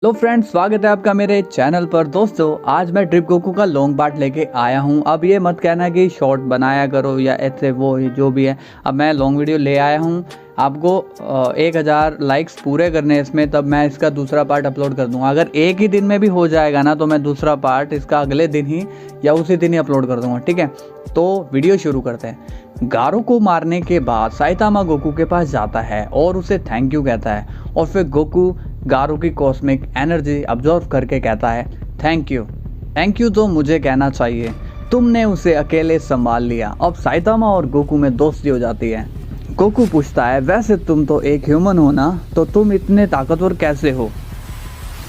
Hello friends, स्वागत है आपका मेरे चैनल पर। दोस्तों, आज मैं ड्रिप गोकू का लॉन्ग पार्ट लेके आया हूँ। अब ये मत कहना कि शॉर्ट बनाया करो या ऐसे वो जो भी है। अब मैं लॉन्ग वीडियो ले आया हूँ। आपको 1000 लाइक्स पूरे करने हैं इसमें, तब मैं इसका दूसरा पार्ट अपलोड कर दूँगा। अगर एक ही दिन में भी हो जाएगा ना, तो मैं दूसरा पार्ट इसका अगले दिन ही या उसी दिन ही अपलोड कर दूँगा, ठीक है। तो वीडियो शुरू करते हैं। गारो को मारने के बाद साइतामा गोकू के पास जाता है और उसे थैंक यू कहता है, और फिर गोकू गारो की कॉस्मिक एनर्जी अब्जॉर्व करके कहता है थैंक यू तो मुझे कहना चाहिए, तुमने उसे अकेले संभाल लिया। अब साइतामा और गोकू में दोस्ती हो जाती है। गोकू पूछता है, वैसे तुम तो एक ह्यूमन हो ना, तो तुम इतने ताकतवर कैसे हो?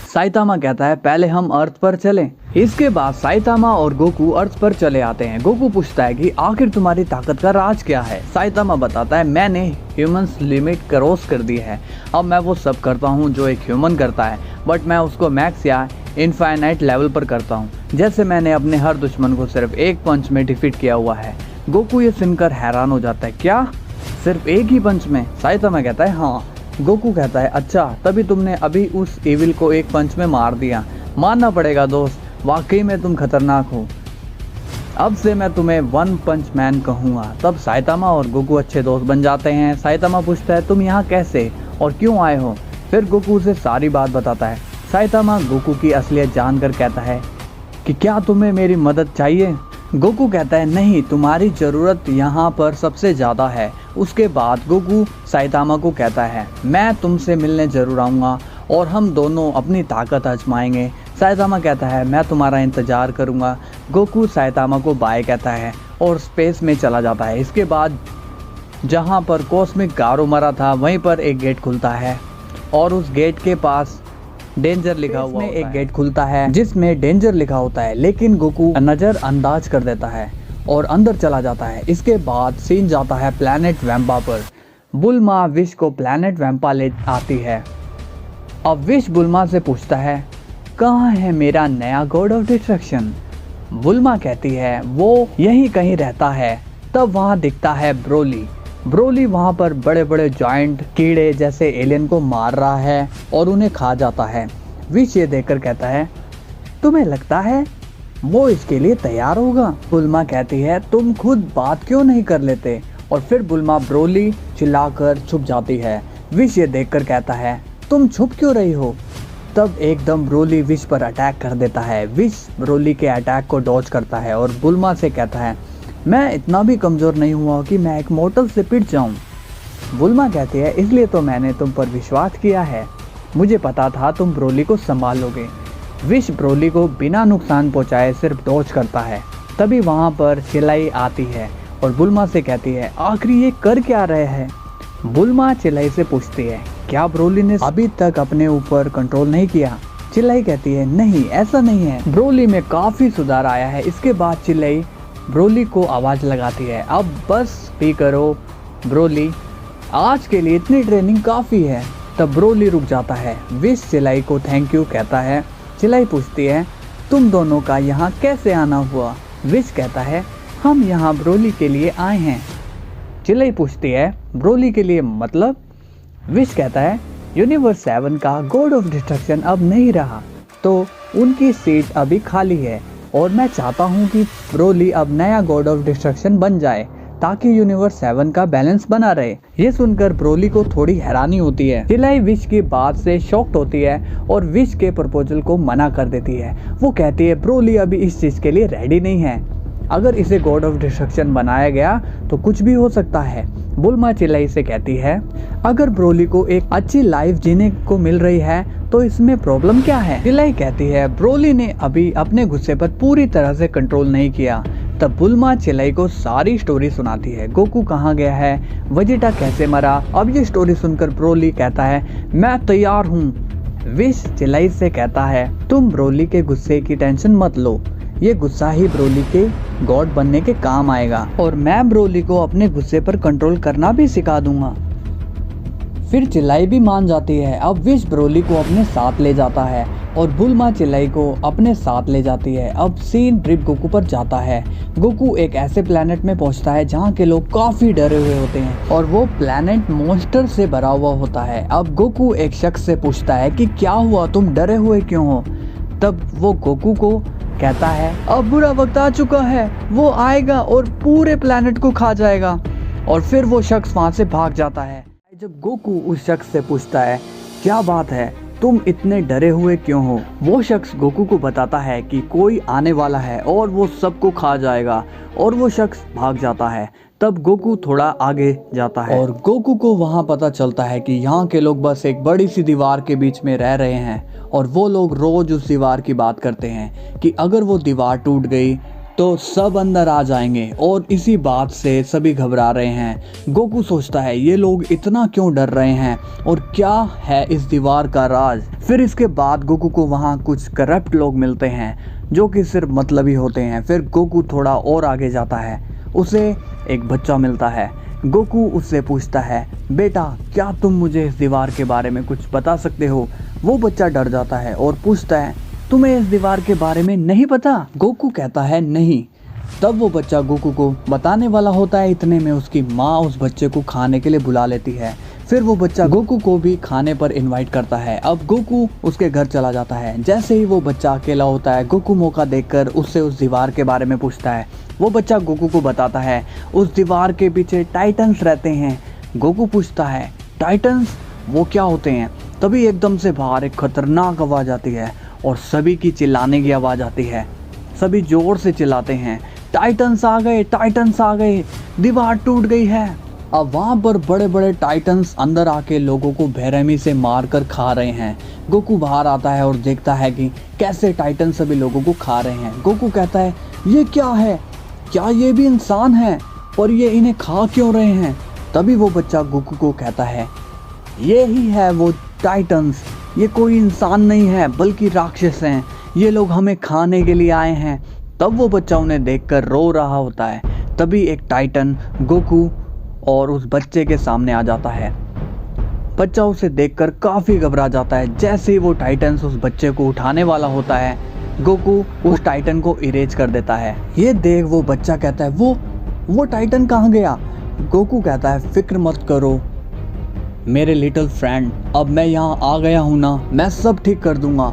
साइतामा कहता है, पहले हम अर्थ पर चलें। इसके बाद साइतामा और गोकू अर्थ पर चले आते हैं। गोकू पूछता है कि आखिर तुम्हारी ताकत का राज क्या है? साइतामा बताता है, मैंने ह्यूमंस लिमिट क्रॉस कर दी है। अब मैं वो सब करता हूँ जो एक ह्यूमन करता है, बट मैं उसको मैक्स या इनफाइनाइट लेवल पर करता हूँ। जैसे मैंने अपने हर दुश्मन को सिर्फ एक पंच में डिफीट किया हुआ है। गोकू ये सुनकर हैरान हो जाता है, क्या सिर्फ एक ही पंच में? साइतामा कहता है, हाँ। गोकू कहता है, अच्छा, तभी तुमने अभी उस एविल को एक पंच में मार दिया। मानना पड़ेगा दोस्त, वाकई में तुम खतरनाक हो। अब से मैं तुम्हें वन पंच मैन कहूँगा। तब साइतामा और गोकू अच्छे दोस्त बन जाते हैं। साइतामा पूछता है, तुम यहाँ कैसे और क्यों आए हो? फिर गोकू उसे सारी बात बताता है। साइतामा गोकू की असलियत जानकर कहता है कि क्या तुम्हें मेरी मदद चाहिए? गोकू कहता है, नहीं, तुम्हारी ज़रूरत यहाँ पर सबसे ज़्यादा है। उसके बाद गोकू साइतामा को कहता है, मैं तुमसे मिलने ज़रूर आऊँगा और हम दोनों अपनी ताकत आजमाएंगे। साइतामा कहता है, मैं तुम्हारा इंतज़ार करूँगा। गोकू साइतामा को बाय कहता है और स्पेस में चला जाता है। इसके बाद जहाँ पर कॉस्मिक गारो मरा था, वहीं पर एक गेट खुलता है और उस गेट के पास डेंजर लिखा हुआ होता है। एक गेट खुलता है जिसमें डेंजर लिखा होता है, लेकिन गोकू नज़रअंदाज कर देता है और अंदर चला जाता है। इसके बाद सीन जाता है प्लैनेट वैम्पा पर। बुल्मा विश को प्लैनेट वैम्पा ले आती है। अब विश बुल्मा से पूछता है, कहाँ है मेरा नया गॉड ऑफ डिस्ट्रक्शन? बुल्मा कहती है, वो यहीं कहीं रहता है। तब वहाँ दिखता है ब्रोली वहाँ पर बड़े बड़े जॉइंट कीड़े जैसे एलियन को मार रहा है और उन्हें खा जाता है। विश ये देखकर कहता है, तुम्हें लगता है वो इसके लिए तैयार होगा? बुल्मा कहती है, तुम खुद बात क्यों नहीं कर लेते? और फिर बुल्मा ब्रोली चिल्लाकर छुप जाती है। विश ये देखकर कहता है, तुम छुप क्यों रही हो? तब एकदम ब्रोली विश पर अटैक कर देता है। विश ब्रोली के अटैक को डॉज करता है और बुल्मा से कहता है, मैं इतना भी कमज़ोर नहीं हुआ कि मैं एक मोर्टल से पिट जाऊं। बुल्मा कहती है, इसलिए तो मैंने तुम पर विश्वास किया है। मुझे पता था तुम ब्रोली को संभाल लोगे। विश ब्रोली को बिना नुकसान पहुंचाए सिर्फ डॉज करता है। तभी वहां पर चिलाई आती है और बुल्मा से कहती है, आखिर ये कर क्या रहे हैं? बुल्मा चिलाई से पूछती है, क्या ब्रोली ने अभी तक अपने ऊपर कंट्रोल नहीं किया? चिलाई कहती है, नहीं, ऐसा नहीं है, ब्रोली में काफ़ी सुधार आया है। इसके बाद चिलाई ब्रोली को आवाज़ लगाती है, अब बस भी करो ब्रोली, आज के लिए इतनी ट्रेनिंग काफ़ी है। तब ब्रोली रुक जाता है। विश चिलाई को थैंक यू कहता है। चिलाई पूछती है, तुम दोनों का यहाँ कैसे आना हुआ? विश कहता है, हम यहाँ ब्रोली के लिए आए हैं। चिलाई पूछती है, ब्रोली के लिए मतलब? विश कहता है, यूनिवर्स 7 का गॉड ऑफ डिस्ट्रक्शन अब नहीं रहा, तो उनकी सीट अभी खाली है और मैं चाहता हूँ कि ब्रोली अब नया गॉड ऑफ डिस्ट्रक्शन बन जाए ताकि यूनिवर्स 7 का बैलेंस बना रहे। ये सुनकर ब्रोली को थोड़ी हैरानी होती है। चिलाई विश की बात से शॉक्ड होती है और विश के प्रपोजल को मना कर देती है। वो कहती है, ब्रोली अभी इस चीज़ के लिए रेडी नहीं है। अगर इसे गॉड ऑफ डिस्ट्रक्शन बनाया गया तो कुछ भी हो सकता है। बुल्मा चिलाई से कहती है, अगर ब्रोली को एक अच्छी लाइफ जीने को मिल रही है तो इसमें प्रॉब्लम क्या है? चिलाई कहती है, ब्रोली ने अभी अपने गुस्से पर पूरी तरह से कंट्रोल नहीं किया। तब बुल्मा चिलाई को सारी स्टोरी सुनाती है। गोकू कहाँ गया है, वेजिटा कैसे मरा। अब ये स्टोरी सुनकर ब्रोली कहता है, मैं तैयार हूँ। विश चिलाई से कहता है, तुम ब्रोली के गुस्से की टेंशन मत लो, ये गुस्सा ही ब्रोली के गॉड बनने के काम आएगा और मैं ब्रोली को अपने गुस्से पर कंट्रोल करना भी सिखा दूंगा। फिर चिल्लाई भी मान जाती है। अब विश ब्रोली को अपने साथ ले जाता है और बुल्मा चिल्लाई को अपने साथ ले जाती है। अब सीन ड्रिप गोकू पर जाता है। गोकू एक ऐसे प्लेनेट में पहुंचता है जहां के लोग काफी डरे हुए होते हैं और वो प्लेनेट मॉन्स्टर से भरा हुआ होता है। अब गोकू एक शख्स से पूछता है कि क्या हुआ, तुम डरे हुए क्यों हो। तब वो गोकू को कहता है अब बुरा वक्त आ चुका है, वो आएगा और पूरे प्लेनेट को खा जाएगा। और फिर वो शख्स वहां से भाग जाता है। जब गोकू उस शख्स से पूछता है क्या बात है, तुम इतने डरे हुए क्यों हो, वो शख्स गोकू को बताता है कि कोई आने वाला है और वो सबको खा जाएगा और वो शख्स भाग जाता है। तब गोकू थोड़ा आगे जाता है और गोकू को वहाँ पता चलता है कि यहाँ के लोग बस एक बड़ी सी दीवार के बीच में रह रहे हैं और वो लोग रोज उस दीवार की बात करते हैं कि अगर वो दीवार टूट गई तो सब अंदर आ जाएंगे और इसी बात से सभी घबरा रहे हैं। गोकू सोचता है ये लोग इतना क्यों डर रहे हैं और क्या है इस दीवार का राज। फिर इसके बाद गोकू को वहाँ कुछ करप्ट लोग मिलते हैं जो कि सिर्फ मतलबी होते हैं। फिर गोकू थोड़ा और आगे जाता है, उसे एक बच्चा मिलता है। गोकू उससे पूछता है बेटा क्या तुम मुझे इस दीवार के बारे में कुछ बता सकते हो। वो बच्चा डर जाता है और पूछता है तुम्हें इस दीवार के बारे में नहीं पता। गोकू कहता है नहीं। तब वो बच्चा गोकू को बताने वाला होता है, इतने में उसकी माँ उस बच्चे को खाने के लिए बुला लेती है। फिर वो बच्चा गोकू को भी खाने पर इनवाइट करता है। अब गोकू उसके घर चला जाता है। जैसे ही वो बच्चा अकेला होता है गोकू मौका देखकर उससे उस दीवार के बारे में पूछता है। वो बच्चा गोकू को बताता है उस दीवार के पीछे टाइटन्स रहते हैं। गोकू पूछता है टाइटन्स वो क्या होते हैं। तभी एकदम से बाहर एक खतरनाक आवाज़ आती है और सभी की चिल्लाने की आवाज़ आती है। सभी जोर से चिल्लाते हैं टाइटन्स आ गए, टाइटन्स आ गए, दीवार टूट गई है। अब वहाँ पर बड़े बड़े टाइटन्स अंदर आके लोगों को बेरहमी से मार कर खा रहे हैं। गोकू बाहर आता है और देखता है कि कैसे टाइटन सभी लोगों को खा रहे हैं। गोकू कहता है ये क्या है, क्या ये भी इंसान है और ये इन्हें खा क्यों रहे हैं। तभी वो बच्चा गोकू को कहता है ये ही है वो टाइटन्स, ये कोई इंसान नहीं है बल्कि राक्षस हैं, ये लोग हमें खाने के लिए आए हैं। तब वो बच्चा उन्हें देखकर रो रहा होता है। तभी एक टाइटन गोकू और उस बच्चे के सामने आ जाता है। बच्चा उसे देखकर काफ़ी घबरा जाता है। जैसे ही वो टाइटन उस बच्चे को उठाने वाला होता है गोकू उस टाइटन को इरेज कर देता है। ये देख वो बच्चा कहता है वो टाइटन कहाँ गया। गोकू कहता है फिक्र मत करो मेरे लिटिल फ्रेंड, अब मैं यहाँ आ गया हूँ ना, मैं सब ठीक कर दूंगा।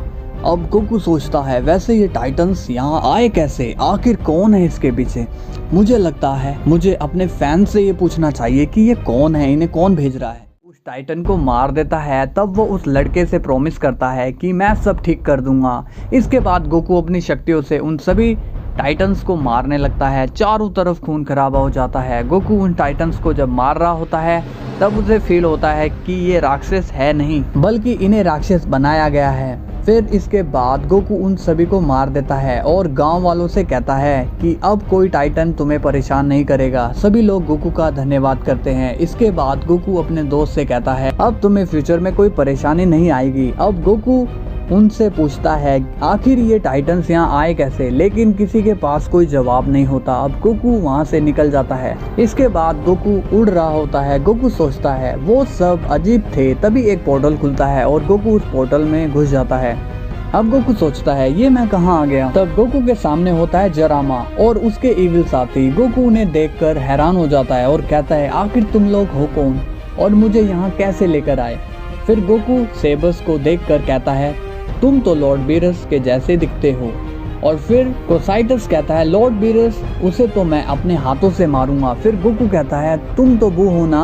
अब गोकू सोचता है वैसे ये टाइटन्स यहाँ आए कैसे, आखिर कौन है इसके पीछे। मुझे लगता है मुझे अपने फैन से ये पूछना चाहिए कि ये कौन है, इन्हें कौन भेज रहा है। उस टाइटन को मार देता है। तब वो उस लड़के से प्रॉमिस करता है कि मैं सब ठीक कर दूंगा। इसके बाद गोकू अपनी शक्तियों से उन सभी टाइटन्स को मारने लगता है। चारों तरफ खून खराबा हो जाता है। गोकू उन टाइटन्स को जब मार रहा होता है तब उसे फील होता है कि ये राक्षस है नहीं बल्कि इन्हें राक्षस बनाया गया है। फिर इसके बाद गोकू उन सभी को मार देता है और गांव वालों से कहता है कि अब कोई टाइटन तुम्हें परेशान नहीं करेगा। सभी लोग गोकू का धन्यवाद करते हैं। इसके बाद गोकू अपने दोस्त से कहता है अब तुम्हें फ्यूचर में कोई परेशानी नहीं आएगी। अब गोकू उनसे पूछता है आखिर ये टाइटन्स यहाँ आए कैसे, लेकिन किसी के पास कोई जवाब नहीं होता। अब गोकू वहाँ से निकल जाता है। इसके बाद गोकू उड़ रहा होता है। गोकू सोचता है वो सब अजीब थे। तभी एक पोर्टल खुलता है और गोकू उस पोर्टल में घुस जाता है। अब गोकू सोचता है ये मैं कहाँ आ गया। तब गोकू के सामने होता है जरामा और उसके इविल साथी। गोकू उन्हें देखकर हैरान हो जाता है और कहता है आखिर तुम लोग हो कौन और मुझे यहाँ कैसे लेकर आए। फिर गोकू सेबस को देखकर कहता है तुम तो लॉर्ड बीरस के जैसे दिखते हो। और फिर कोसाइटस कहता है लॉर्ड बीरस, उसे तो मैं अपने हाथों से मारूंगा। फिर गोकू कहता है तुम तो बू हो ना।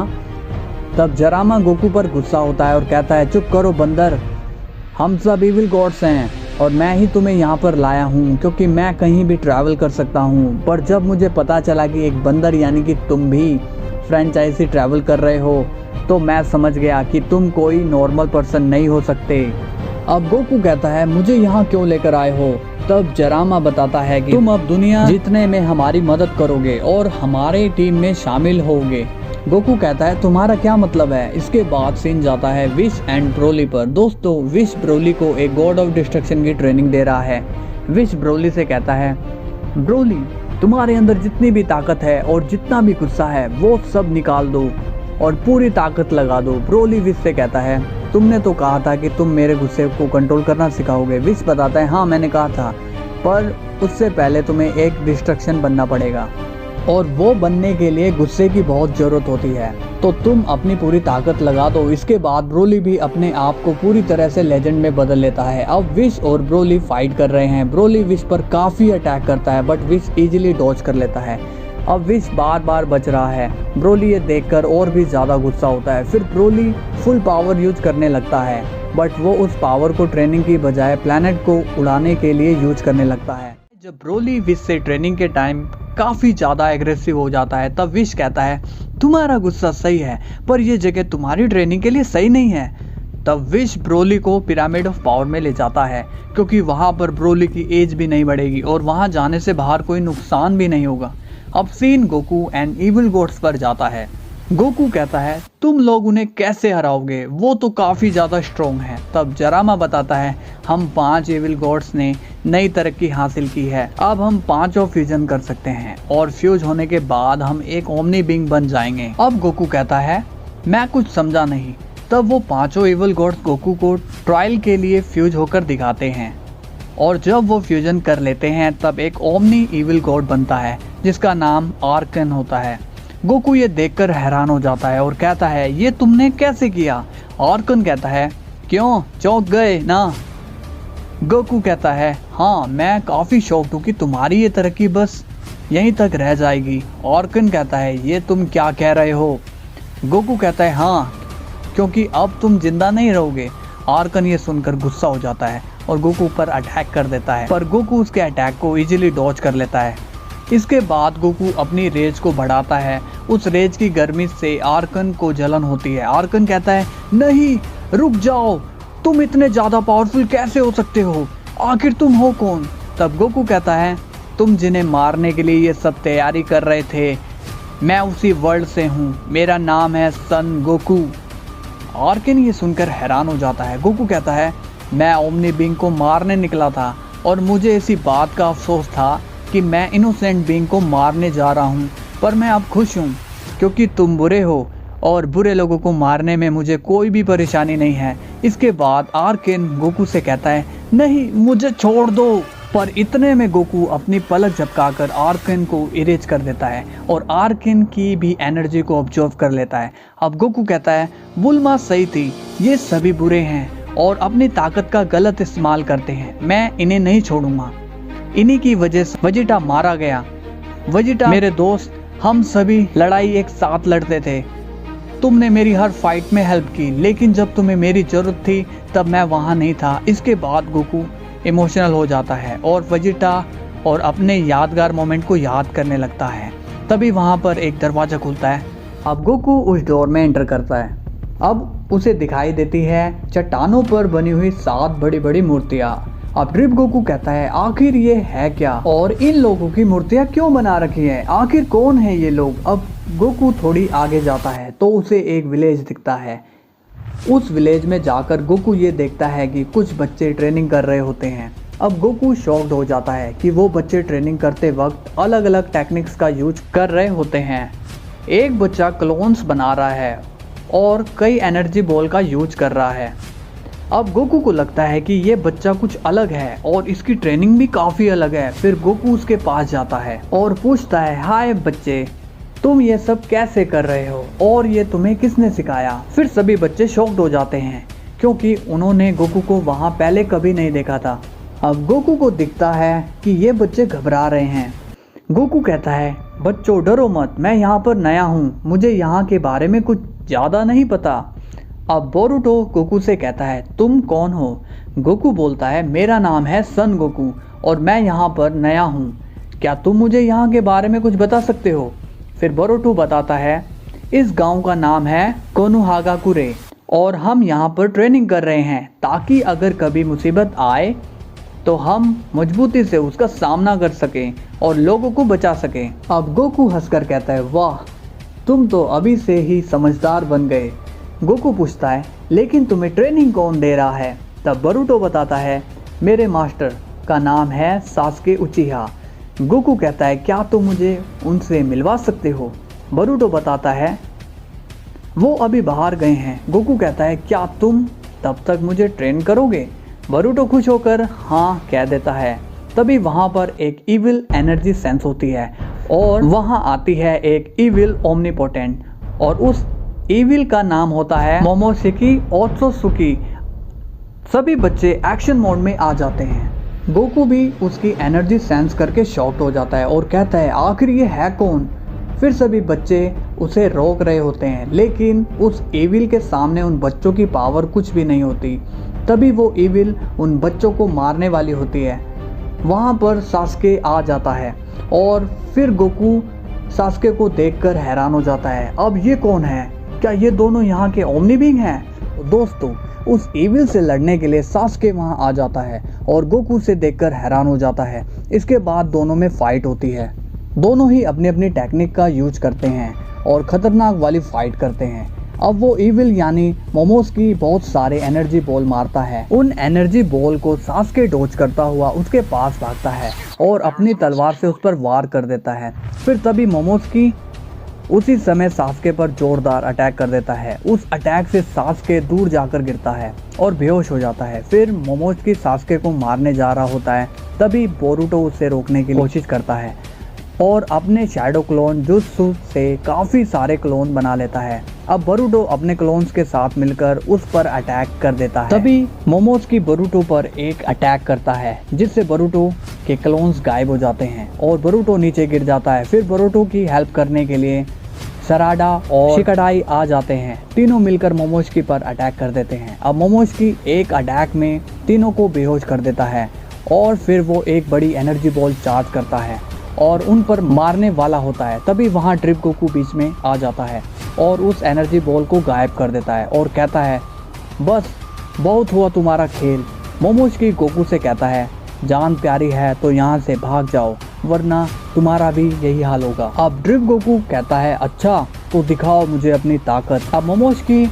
तब जरामा गोकू पर गुस्सा होता है और कहता है चुप करो बंदर, हम सब इविल गॉड्स हैं और मैं ही तुम्हें यहाँ पर लाया हूँ क्योंकि मैं कहीं भी ट्रैवल कर सकता हूँ। पर जब मुझे पता चला कि एक बंदर यानी कि तुम भी फ्रेंचाइजी ट्रैवल कर रहे हो तो मैं समझ गया कि तुम कोई नॉर्मल पर्सन नहीं हो सकते। अब गोकू कहता है मुझे यहाँ क्यों लेकर आए हो। तब जरामा बताता है कि तुम अब दुनिया जीतने में हमारी मदद करोगे और हमारे टीम में शामिल होगे। गोकू कहता है तुम्हारा क्या मतलब है। इसके बाद सीन जाता है विश एंड ब्रोली पर। दोस्तों विश ब्रोली को एक गॉड ऑफ डिस्ट्रक्शन की ट्रेनिंग दे रहा है। विश ब्रोली से कहता है ब्रोली तुम्हारे अंदर जितनी भी ताकत है और जितना भी गुस्सा है वो सब निकाल दो और पूरी ताकत लगा दो। ब्रोली विश से कहता है तुमने तो कहा था कि तुम मेरे गुस्से को कंट्रोल करना सिखाओगे। विश बताता है हाँ मैंने कहा था, पर उससे पहले तुम्हें एक डिस्ट्रक्शन बनना पड़ेगा और वो बनने के लिए गुस्से की बहुत ज़रूरत होती है, तो तुम अपनी पूरी ताकत लगा दो। इसके बाद ब्रोली भी अपने आप को पूरी तरह से लेजेंड में बदल लेता है। अब विश और ब्रोली फाइट कर रहे हैं। ब्रोली विश पर काफ़ी अटैक करता है बट विश इजीली डॉज कर लेता है। अब विश बार बार बच रहा है। ब्रोली ये देखकर और भी ज़्यादा गुस्सा होता है। फिर ब्रोली फुल पावर यूज करने लगता है बट वो उस पावर को ट्रेनिंग की बजाय प्लैनेट को उड़ाने के लिए यूज करने लगता है। जब ब्रोली विश से ट्रेनिंग के टाइम काफ़ी ज़्यादा एग्रेसिव हो जाता है तब विश कहता है तुम्हारा गुस्सा सही है पर यह जगह तुम्हारी ट्रेनिंग के लिए सही नहीं है। तब विश ब्रोली को पिरामिड ऑफ पावर में ले जाता है क्योंकि वहाँ पर ब्रोली की एज भी नहीं बढ़ेगी और वहाँ जाने से बाहर कोई नुकसान भी नहीं होगा। अब scene Goku and evil gods पर जाता है। गोकू कहता है तुम लोग उन्हें कैसे हराओगे, वो तो काफ़ी ज़्यादा स्ट्रॉन्ग है। तब जरामा बताता है हम 5 इविल गॉड्स ने नई तरक्की हासिल की है, अब हम 5 और फ्यूजन कर सकते हैं और फ्यूज होने के बाद हम एक ओमनी बिंग बन जाएंगे। अब गोकू कहता है मैं कुछ समझा नहीं। तब वो 5 इविल गॉड्स गोकू को ट्रायल के लिए फ्यूज होकर दिखाते हैं और जब वो फ्यूजन कर लेते हैं तब एक ओमनी इविल गॉड बनता है जिसका नाम आर्कन होता है। गोकू ये देखकर हैरान हो जाता है और कहता है ये तुमने कैसे किया। आर्कन कहता है क्यों चौंक गए ना। गोकू कहता है हाँ मैं काफ़ी शॉक्ड हूँ कि तुम्हारी ये तरक्की बस यहीं तक रह जाएगी। आर्कन कहता है ये तुम क्या कह रहे हो। गोकू कहता है हाँ क्योंकि अब तुम जिंदा नहीं रहोगे। आर्कन ये सुनकर गुस्सा हो जाता है और गोकू पर अटैक कर देता है पर गोकू उसके अटैक को इजीली डॉज कर लेता है। इसके बाद गोकू अपनी रेज को बढ़ाता है। उस रेज की गर्मी से आर्कन को जलन होती है। आर्कन कहता है नहीं रुक जाओ, तुम इतने ज़्यादा पावरफुल कैसे हो सकते हो, आखिर तुम हो कौन। तब गोकू कहता है तुम जिन्हें मारने के लिए ये सब तैयारी कर रहे थे मैं उसी वर्ल्ड से हूँ, मेरा नाम है सन गोकू। आर्कन ये सुनकर हैरान हो जाता है। गोकू कहता है मैं ओमनी बिंग को मारने निकला था और मुझे इसी बात का अफसोस था कि मैं इनोसेंट बीइंग को मारने जा रहा हूँ, पर मैं अब खुश हूँ क्योंकि तुम बुरे हो और बुरे लोगों को मारने में मुझे कोई भी परेशानी नहीं है। इसके बाद आर्कन गोकू से कहता है नहीं मुझे छोड़ दो, पर इतने में गोकू अपनी पलक झपकाकर आर्कन को इरेज कर देता है और आर्कन की भी एनर्जी को ऑब्जर्व कर लेता है। अब गोकू कहता है बुल्मा सही थी, ये सभी बुरे हैं और अपनी ताकत का गलत इस्तेमाल करते हैं, मैं इन्हें नहीं छोड़ूंगा। इन्हीं की वजह से वेजिटा मारा गया। वेजिटा मेरे दोस्त, हम सभी लड़ाई एक साथ लड़ते थे, तुमने मेरी हर फाइट में हेल्प की, लेकिन जब तुम्हें मेरी ज़रूरत थी तब मैं वहाँ नहीं था। इसके बाद गोकू इमोशनल हो जाता है और वेजिटा और अपने यादगार मोमेंट को याद करने लगता है। तभी वहाँ पर एक दरवाज़ा खुलता है। अब गोकू उस डोर में एंटर करता है। अब उसे दिखाई देती है चट्टानों पर बनी हुई 7 बड़ी बड़ी मूर्तियाँ। अब ड्रिप गोकू कहता है आखिर ये है क्या और इन लोगों की मूर्तियाँ क्यों बना रखी हैं, आखिर कौन है ये लोग। अब गोकू थोड़ी आगे जाता है तो उसे एक विलेज दिखता है। उस विलेज में जाकर गोकू ये देखता है कि कुछ बच्चे ट्रेनिंग कर रहे होते हैं। अब गोकू शॉक्ड हो जाता है कि वो बच्चे ट्रेनिंग करते वक्त अलग अलग टेक्निक्स का यूज कर रहे होते हैं। एक बच्चा क्लोन्स बना रहा है और कई एनर्जी बॉल का यूज कर रहा है। अब गोकू को लगता है कि ये बच्चा कुछ अलग है और इसकी ट्रेनिंग भी काफ़ी अलग है। फिर गोकू उसके पास जाता है और पूछता है हाय बच्चे, तुम ये सब कैसे कर रहे हो और ये तुम्हें किसने सिखाया। फिर सभी बच्चे शॉक्ड हो जाते हैं क्योंकि उन्होंने गोकू को वहाँ पहले कभी नहीं देखा था। अब गोकू को दिखता है कि ये बच्चे घबरा रहे हैं। गोकू कहता है बच्चों डरो मत, मैं यहाँ पर नया हूँ, मुझे यहाँ के बारे में कुछ ज़्यादा नहीं पता। अब बोरुटो गोकू से कहता है तुम कौन हो। गोकू बोलता है मेरा नाम है सन गोकू और मैं यहाँ पर नया हूँ, क्या तुम मुझे यहाँ के बारे में कुछ बता सकते हो। फिर बोरुटो बताता है इस गांव का नाम है कोनोहागाकुरे और हम यहाँ पर ट्रेनिंग कर रहे हैं ताकि अगर कभी मुसीबत आए तो हम मजबूती से उसका सामना कर सकें और लोगों को बचा सकें। अब गोकू हंसकर कहता है वाह, तुम तो अभी से ही समझदार बन गए। गोकू पूछता है लेकिन तुम्हें ट्रेनिंग कौन दे रहा है। तब बोरुटो बताता है मेरे मास्टर का नाम है सासुके उचिहा। गोकू कहता है क्या तुम मुझे उनसे मिलवा सकते हो। बोरुटो बताता है वो अभी बाहर गए हैं। गोकू कहता है क्या तुम तब तक मुझे ट्रेन करोगे? बोरुटो खुश होकर हाँ कह देता है। तभी वहाँ पर एक इविल एनर्जी सेंस होती है और वहाँ आती है एक इविल ओमनीपोटेंट और उस इविल का नाम होता है मोमोशिकी ओत्सुकी। सभी बच्चे एक्शन मोड में आ जाते हैं। गोकू भी उसकी एनर्जी सेंस करके शॉक्ड हो जाता है और कहता है आखिर ये है कौन? फिर सभी बच्चे उसे रोक रहे होते हैं, लेकिन उस इविल के सामने उन बच्चों की पावर कुछ भी नहीं होती। तभी वो इविल उन बच्चों को मारने वाली होती है। वहाँ पर सास्के आ जाता है और फिर गोकू सास्के को देखकर हैरान हो जाता है। अब ये कौन है? क्या ये दोनों यहाँ के ओमनी बीइंग हैं? दोस्तों, उस इविल से लड़ने के लिए सास्के वहाँ आ जाता है और गोकू से देखकर हैरान हो जाता है। इसके बाद दोनों में फाइट होती है। दोनों ही अपनी अपनी टेक्निक का यूज करते हैं और खतरनाक वाली फाइट करते हैं। अब वो इविल यानी मोमोस की बहुत सारे एनर्जी बॉल मारता है। उन एनर्जी बॉल को सास्के डॉज करता हुआ उसके पास भागता है और अपनी तलवार से उस पर वार कर देता है। फिर तभी मोमोस की उसी समय सास्के पर जोरदार अटैक कर देता है। उस अटैक से सास्के दूर जाकर गिरता है और बेहोश हो जाता है। फिर मोमोस की सास्के को मारने जा रहा होता है। तभी बोरुटो उसे रोकने की कोशिश करता है और अपने शैडो क्लोन जुत्सु से काफ़ी सारे क्लोन बना लेता है। अब बोरुटो अपने क्लोन्स के साथ मिलकर उस पर अटैक कर देता है। तभी मोमोस की बोरुटो पर एक अटैक करता है जिससे बोरुटो के क्लोन्स गायब हो जाते हैं और बोरुटो नीचे गिर जाता है। फिर बोरुटो की हेल्प करने के लिए सराडा और शिकाडाई आ जाते हैं। तीनों मिलकर मोमोस्की पर अटैक कर देते हैं। अब मोमोस्की एक अटैक में तीनों को बेहोश कर देता है और फिर वो एक बड़ी एनर्जी बॉल चार्ज करता है और उन पर मारने वाला होता है। तभी वहाँ ड्रिप गोकू बीच में आ जाता है और उस एनर्जी बॉल को गायब कर देता है और कहता है बस बहुत हुआ तुम्हारा खेल। मोमोस्की गोकू से कहता है जान प्यारी है तो यहाँ से भाग जाओ वरना तुम्हारा भी यही हाल होगा। अब ड्रिप गोकू कहता है अच्छा तो दिखाओ मुझे अपनी ताकत। अब मोमोस्की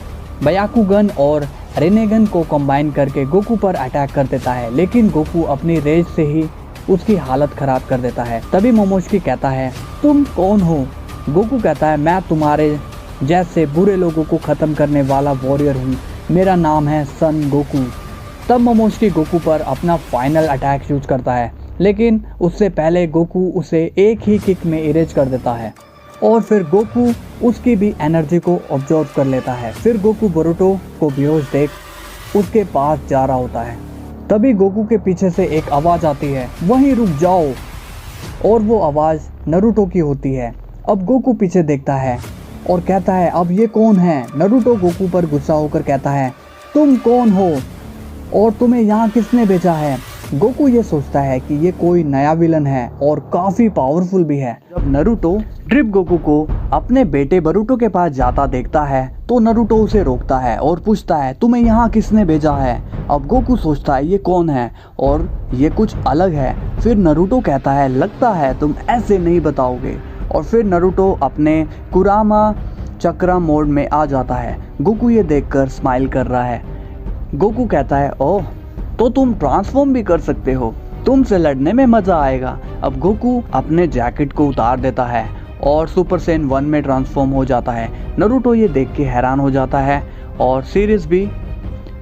बयाकुगन और रेनेगन को कंबाइन करके गोकू पर अटैक कर देता है, लेकिन गोकू अपनी रेज से ही उसकी हालत खराब कर देता है। तभी मोमोस्की कहता है तुम कौन हो? गोकू कहता है मैं तुम्हारे जैसे बुरे लोगों को ख़त्म करने वाला वॉरियर हूँ, मेरा नाम है सन गोकू। तब मोमोस्की गोकू पर अपना फाइनल अटैक यूज करता है, लेकिन उससे पहले गोकू उसे एक ही किक में इरेज कर देता है और फिर गोकू उसकी भी एनर्जी को ऑब्जर्व कर लेता है। फिर गोकू बोरुटो को बेहोश देख उसके पास जा रहा होता है। तभी गोकू के पीछे से एक आवाज़ आती है वहीं रुक जाओ, और वो आवाज़ नरूटो की होती है। अब गोकू पीछे देखता है और कहता है अब ये कौन है? नरूटो गोकू पर गुस्सा होकर कहता है तुम कौन हो और तुम्हें यहाँ किसने भेजा है? गोकू ये सोचता है कि ये कोई नया विलन है और काफ़ी पावरफुल भी है। जब नरूटो ड्रिप गोकू को अपने बेटे बोरुटो के पास जाता देखता है तो नरूटो उसे रोकता है और पूछता है तुम्हें यहाँ किसने भेजा है? अब गोकू सोचता है ये कौन है और ये कुछ अलग है। फिर नरूटो कहता है लगता है तुम ऐसे नहीं बताओगे, और फिर नरूटो अपने कुरामा चक्रा मोड में आ जाता है। गोकू ये देखकर स्माइल कर रहा है। गोकू कहता है ओह तो तुम ट्रांसफॉर्म भी कर सकते हो, तुमसे लड़ने में मजा आएगा। अब गोकू अपने जैकेट को उतार देता है और सुपर सैयन 1 में ट्रांसफॉर्म हो जाता है। नरूटो ये देख के हैरान हो जाता है और सीरियस भी।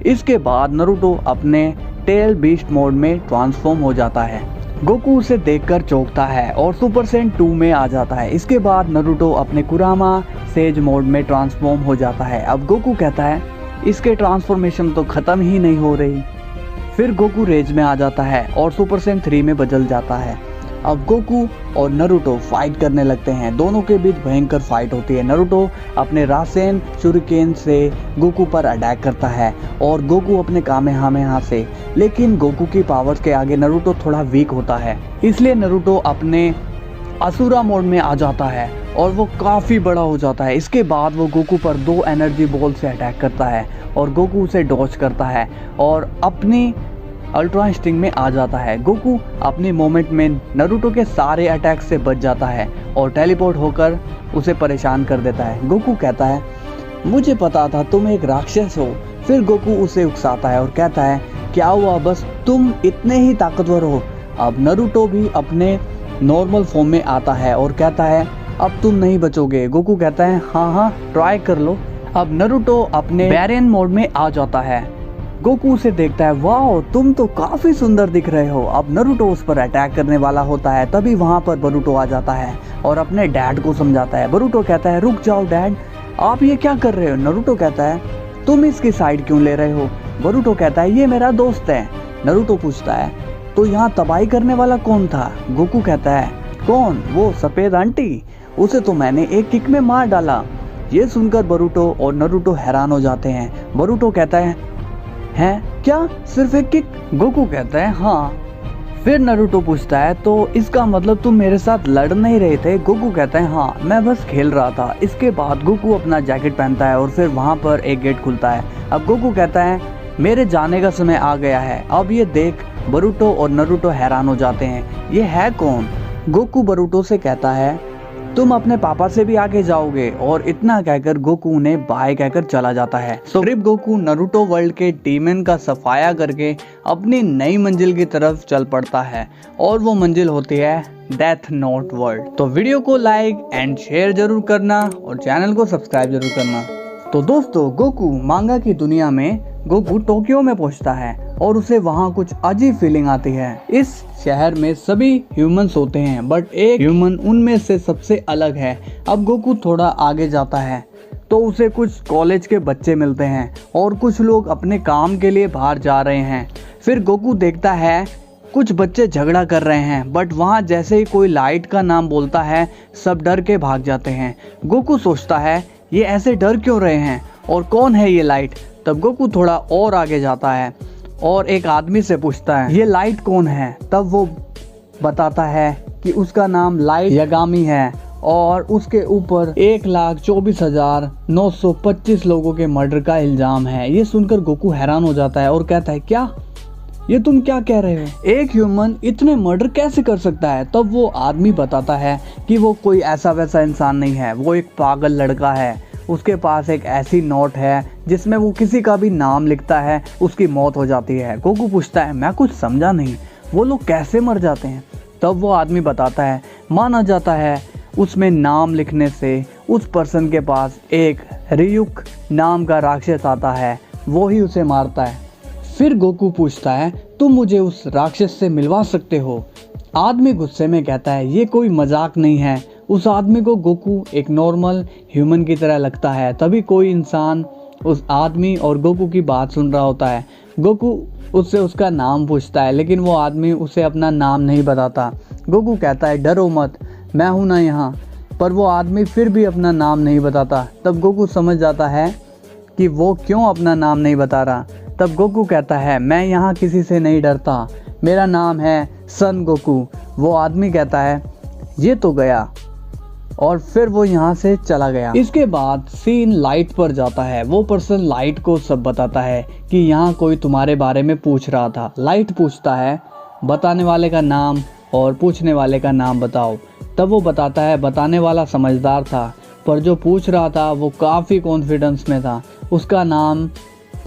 इसके बाद नरूटो अपने टेल बीस्ट मोड में ट्रांसफॉर्म हो जाता है। गोकू उसे देखकर चौंकता है और सुपर सैयन 2 में आ जाता है। इसके बाद नरूटो अपने कुरामा सेज मोड में ट्रांसफॉर्म हो जाता है। अब गोकू कहता है इसके ट्रांसफॉर्मेशन तो ख़त्म ही नहीं हो रही। फिर गोकू रेज में आ जाता है और सुपर सैयन 3 में बदल जाता है। अब गोकू और नरूटो फाइट करने लगते हैं। दोनों के बीच भयंकर फाइट होती है। नरूटो अपने रासेन शुरिकेन से गोकू पर अटैक करता है और गोकू अपने कामेहामेहा से, लेकिन गोकू की पावर्स के आगे नरूटो थोड़ा वीक होता है, इसलिए नरूटो अपने असुरा मोड में आ जाता है और वो काफ़ी बड़ा हो जाता है। इसके बाद वो गोकू पर 2 एनर्जी बॉल से अटैक करता है और गोकू उसे डॉज करता है और अपनी अल्ट्रा इंस्टिंक्ट में आ जाता है। गोकू अपनी मोमेंट में नरूटो के सारे अटैक से बच जाता है और टेलीपोर्ट होकर उसे परेशान कर देता है। गोकू कहता है मुझे पता था तुम एक राक्षस हो। फिर गोकू उसे उकसाता है और कहता है क्या हुआ, बस तुम इतने ही ताकतवर हो। अब नरूटो भी अपने नॉर्मल फॉर्म में आता है और कहता है अब तुम नहीं बचोगे। गोकू कहता है हाँ ट्राई कर लो, अब नारुतो अपने बैरियन मोड में आ जाता है। गोकू उसे देखता है, वाह तुम तो काफी सुंदर दिख रहे हो। अब नारुतो उस पर अटैक करने वाला होता है, तभी वहाँ पर बोरुतो आ जाता है और अपने डैड को समझाता है। बोरुतो कहता है, रुक जाओ डैड, आप ये क्या कर रहे हो। नारुतो कहता है, तुम इसकी साइड क्यों ले रहे हो। बोरुतो कहता है, ये मेरा दोस्त है। नारुतो पूछता है, तो यहाँ तबाही करने वाला कौन था। गोकू कहता है, कौन, वो सफेद आंटी, उसे तो मैंने एक किक में मार डाला। ये सुनकर बोरुतो और नारुतो हैरान हो जाते हैं। बोरुतो कहता है, हैं क्या, सिर्फ एक किक। गोकू कहता है, हाँ। फिर नारुतो पूछता है, तो इसका मतलब तुम मेरे साथ लड़ नहीं रहे थे। गोकू कहता है, हाँ मैं बस खेल रहा था। इसके बाद गोकू अपना जैकेट पहनता है और फिर वहाँ पर एक गेट खुलता है। अब गोकू कहता है, मेरे जाने का समय आ गया है। अब ये देख बोरुतो और नारुतो हैरान हो जाते हैं, ये है कौन। गोकू बोरुतो से कहता है, तुम अपने पापा से भी आगे जाओगे। और इतना कहकर गोकू उन्हें बाय कहकर चला जाता है। ग्रिप गोकू नारुतो वर्ल्ड के डीमन का सफाया करके अपनी नई मंजिल की तरफ चल पड़ता है और वो मंजिल होती है डेथ नोट वर्ल्ड। तो वीडियो को लाइक एंड शेयर जरूर करना और चैनल को सब्सक्राइब जरूर करना। तो दोस्तों, गोकू मांगा की दुनिया में गोकू टोक्यो में पहुंचता है और उसे वहां कुछ अजीब फीलिंग आती है। इस शहर में सभी ह्यूमंस होते हैं, बट एक ह्यूमन उनमें से सबसे अलग है। अब गोकू थोड़ा आगे जाता है तो उसे कुछ कॉलेज के बच्चे मिलते हैं और कुछ लोग अपने काम के लिए बाहर जा रहे हैं। फिर गोकू देखता है कुछ बच्चे झगड़ा कर रहे हैं, बट वहाँ जैसे ही कोई लाइट का नाम बोलता है सब डर के भाग जाते हैं। गोकू सोचता है, ये ऐसे डर क्यों रहे हैं और कौन है ये लाइट। तब गोकू थोड़ा और आगे जाता है और एक आदमी से पूछता है, ये लाइट कौन है। तब वो बताता है कि उसका नाम लाइट यागामी है और उसके ऊपर 1,24,925 लोगों के मर्डर का इल्जाम है। ये सुनकर गोकू हैरान हो जाता है और कहता है, क्या, ये तुम क्या कह रहे हो, एक ह्यूमन इतने मर्डर कैसे कर सकता है। तब वो आदमी बताता है कि वो कोई ऐसा वैसा इंसान नहीं है, वो एक पागल लड़का है। उसके पास एक ऐसी नोट है जिसमें वो किसी का भी नाम लिखता है, उसकी मौत हो जाती है। गोकू पूछता है, मैं कुछ समझा नहीं, वो लोग कैसे मर जाते हैं। तब वो आदमी बताता है, माना जाता है उसमें नाम लिखने से उस पर्सन के पास एक रियुक नाम का राक्षस आता है, वो ही उसे मारता है। फिर गोकू पूछता है, तुम मुझे उस राक्षस से मिलवा सकते हो। आदमी गुस्से में कहता है, ये कोई मजाक नहीं है। उस आदमी को गोकू एक नॉर्मल ह्यूमन की तरह लगता है। तभी कोई इंसान उस आदमी और गोकू की बात सुन रहा होता है। गोकू उससे उसका नाम पूछता है, लेकिन वो आदमी उसे अपना नाम नहीं बताता। गोकू कहता है, डरो मत, मैं हूँ ना यहाँ। पर वो आदमी फिर भी अपना नाम नहीं बताता। तब गोकू समझ जाता है कि वो क्यों अपना नाम नहीं बता रहा। तब गोकू कहता है, मैं यहाँ किसी से नहीं डरता, मेरा नाम है सन गोकू। वो आदमी कहता है, ये तो गया, और फिर वो यहाँ से चला गया। इसके बाद सीन लाइट पर जाता है। वो पर्सन लाइट को सब बताता है कि यहाँ कोई तुम्हारे बारे में पूछ रहा था। लाइट पूछता है, बताने वाले का नाम और पूछने वाले का नाम बताओ। तब वो बताता है, बताने वाला समझदार था, पर जो पूछ रहा था वो काफ़ी कॉन्फिडेंस में था। उसका नाम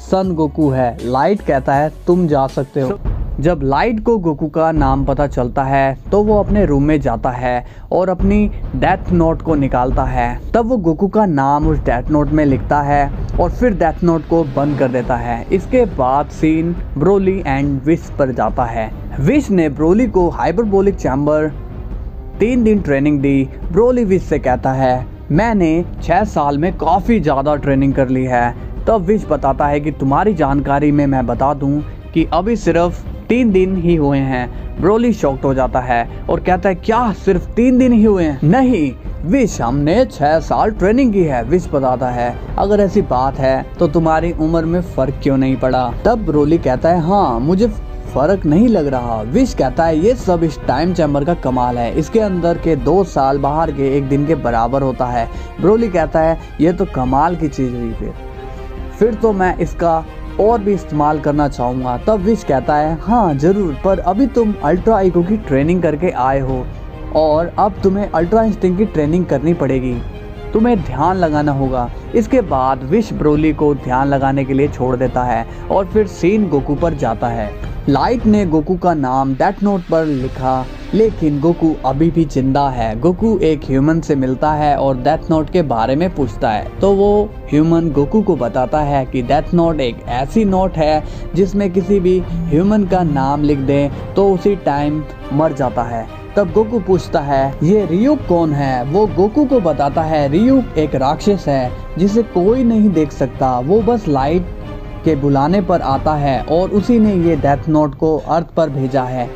सन गोकू है। लाइट कहता है, तुम जा सकते हो। जब लाइट को गोकू का नाम पता चलता है तो वो अपने रूम में जाता है और अपनी डेथ नोट को निकालता है। तब वो गोकू का नाम उस डेथ नोट में लिखता है और फिर डेथ नोट को बंद कर देता है। इसके बाद सीन ब्रोली एंड विश पर जाता है। विश ने ब्रोली को हाइपरबोलिक चैम्बर 3 दिन ट्रेनिंग दी। ब्रोली विश से कहता है, मैंने 6 साल में काफ़ी ज़्यादा ट्रेनिंग कर ली है। तब विश बताता है कि तुम्हारी जानकारी में मैं बता दूं कि अभी सिर्फ 3 दिन ही हुए हैं। ब्रोली शॉक्ड हो जाता है और कहता है, क्या सिर्फ 3 दिन ही हुए हैं। नहीं विश, हमने 6 साल ट्रेनिंग की है। विश बताता है, अगर ऐसी बात है तो तुम्हारी उम्र में फर्क क्यों नहीं पड़ा। तब ब्रोली कहता है, हाँ मुझे फर्क नहीं लग रहा। विश कहता है, ये सब इस टाइम चैम्बर का कमाल है, इसके अंदर के 2 साल बाहर के 1 दिन के बराबर होता है। ब्रोली कहता है, ये तो कमाल की चीज़ हुई, फिर तो मैं इसका और भी इस्तेमाल करना चाहूँगा। तब विश कहता है, हाँ ज़रूर, पर अभी तुम अल्ट्रा ईगो की ट्रेनिंग करके आए हो और अब तुम्हें अल्ट्रा इंस्टिंक्ट की ट्रेनिंग करनी पड़ेगी, तुम्हें ध्यान लगाना होगा। इसके बाद विश ब्रोली को ध्यान लगाने के लिए छोड़ देता है और फिर सीन गोकू पर जाता है। लाइट ने गोकू का नाम डेथ नोट पर लिखा लेकिन गोकू अभी भी जिंदा है। गोकू एक ह्यूमन से मिलता है और डेथ नोट के बारे में पूछता है, तो वो ह्यूमन गोकू को बताता है कि डेथ नोट एक ऐसी नोट है जिसमें किसी भी ह्यूमन का नाम लिख दें तो उसी टाइम मर जाता है। तब गोकू पूछता है ये रियुक कौन है। वो गोकू को बताता है रियुक एक राक्षस है जिसे कोई नहीं देख सकता, वो बस लाइट के बुलाने पर आता है और उसी ने ये डेथ नोट को अर्थ पर भेजा है।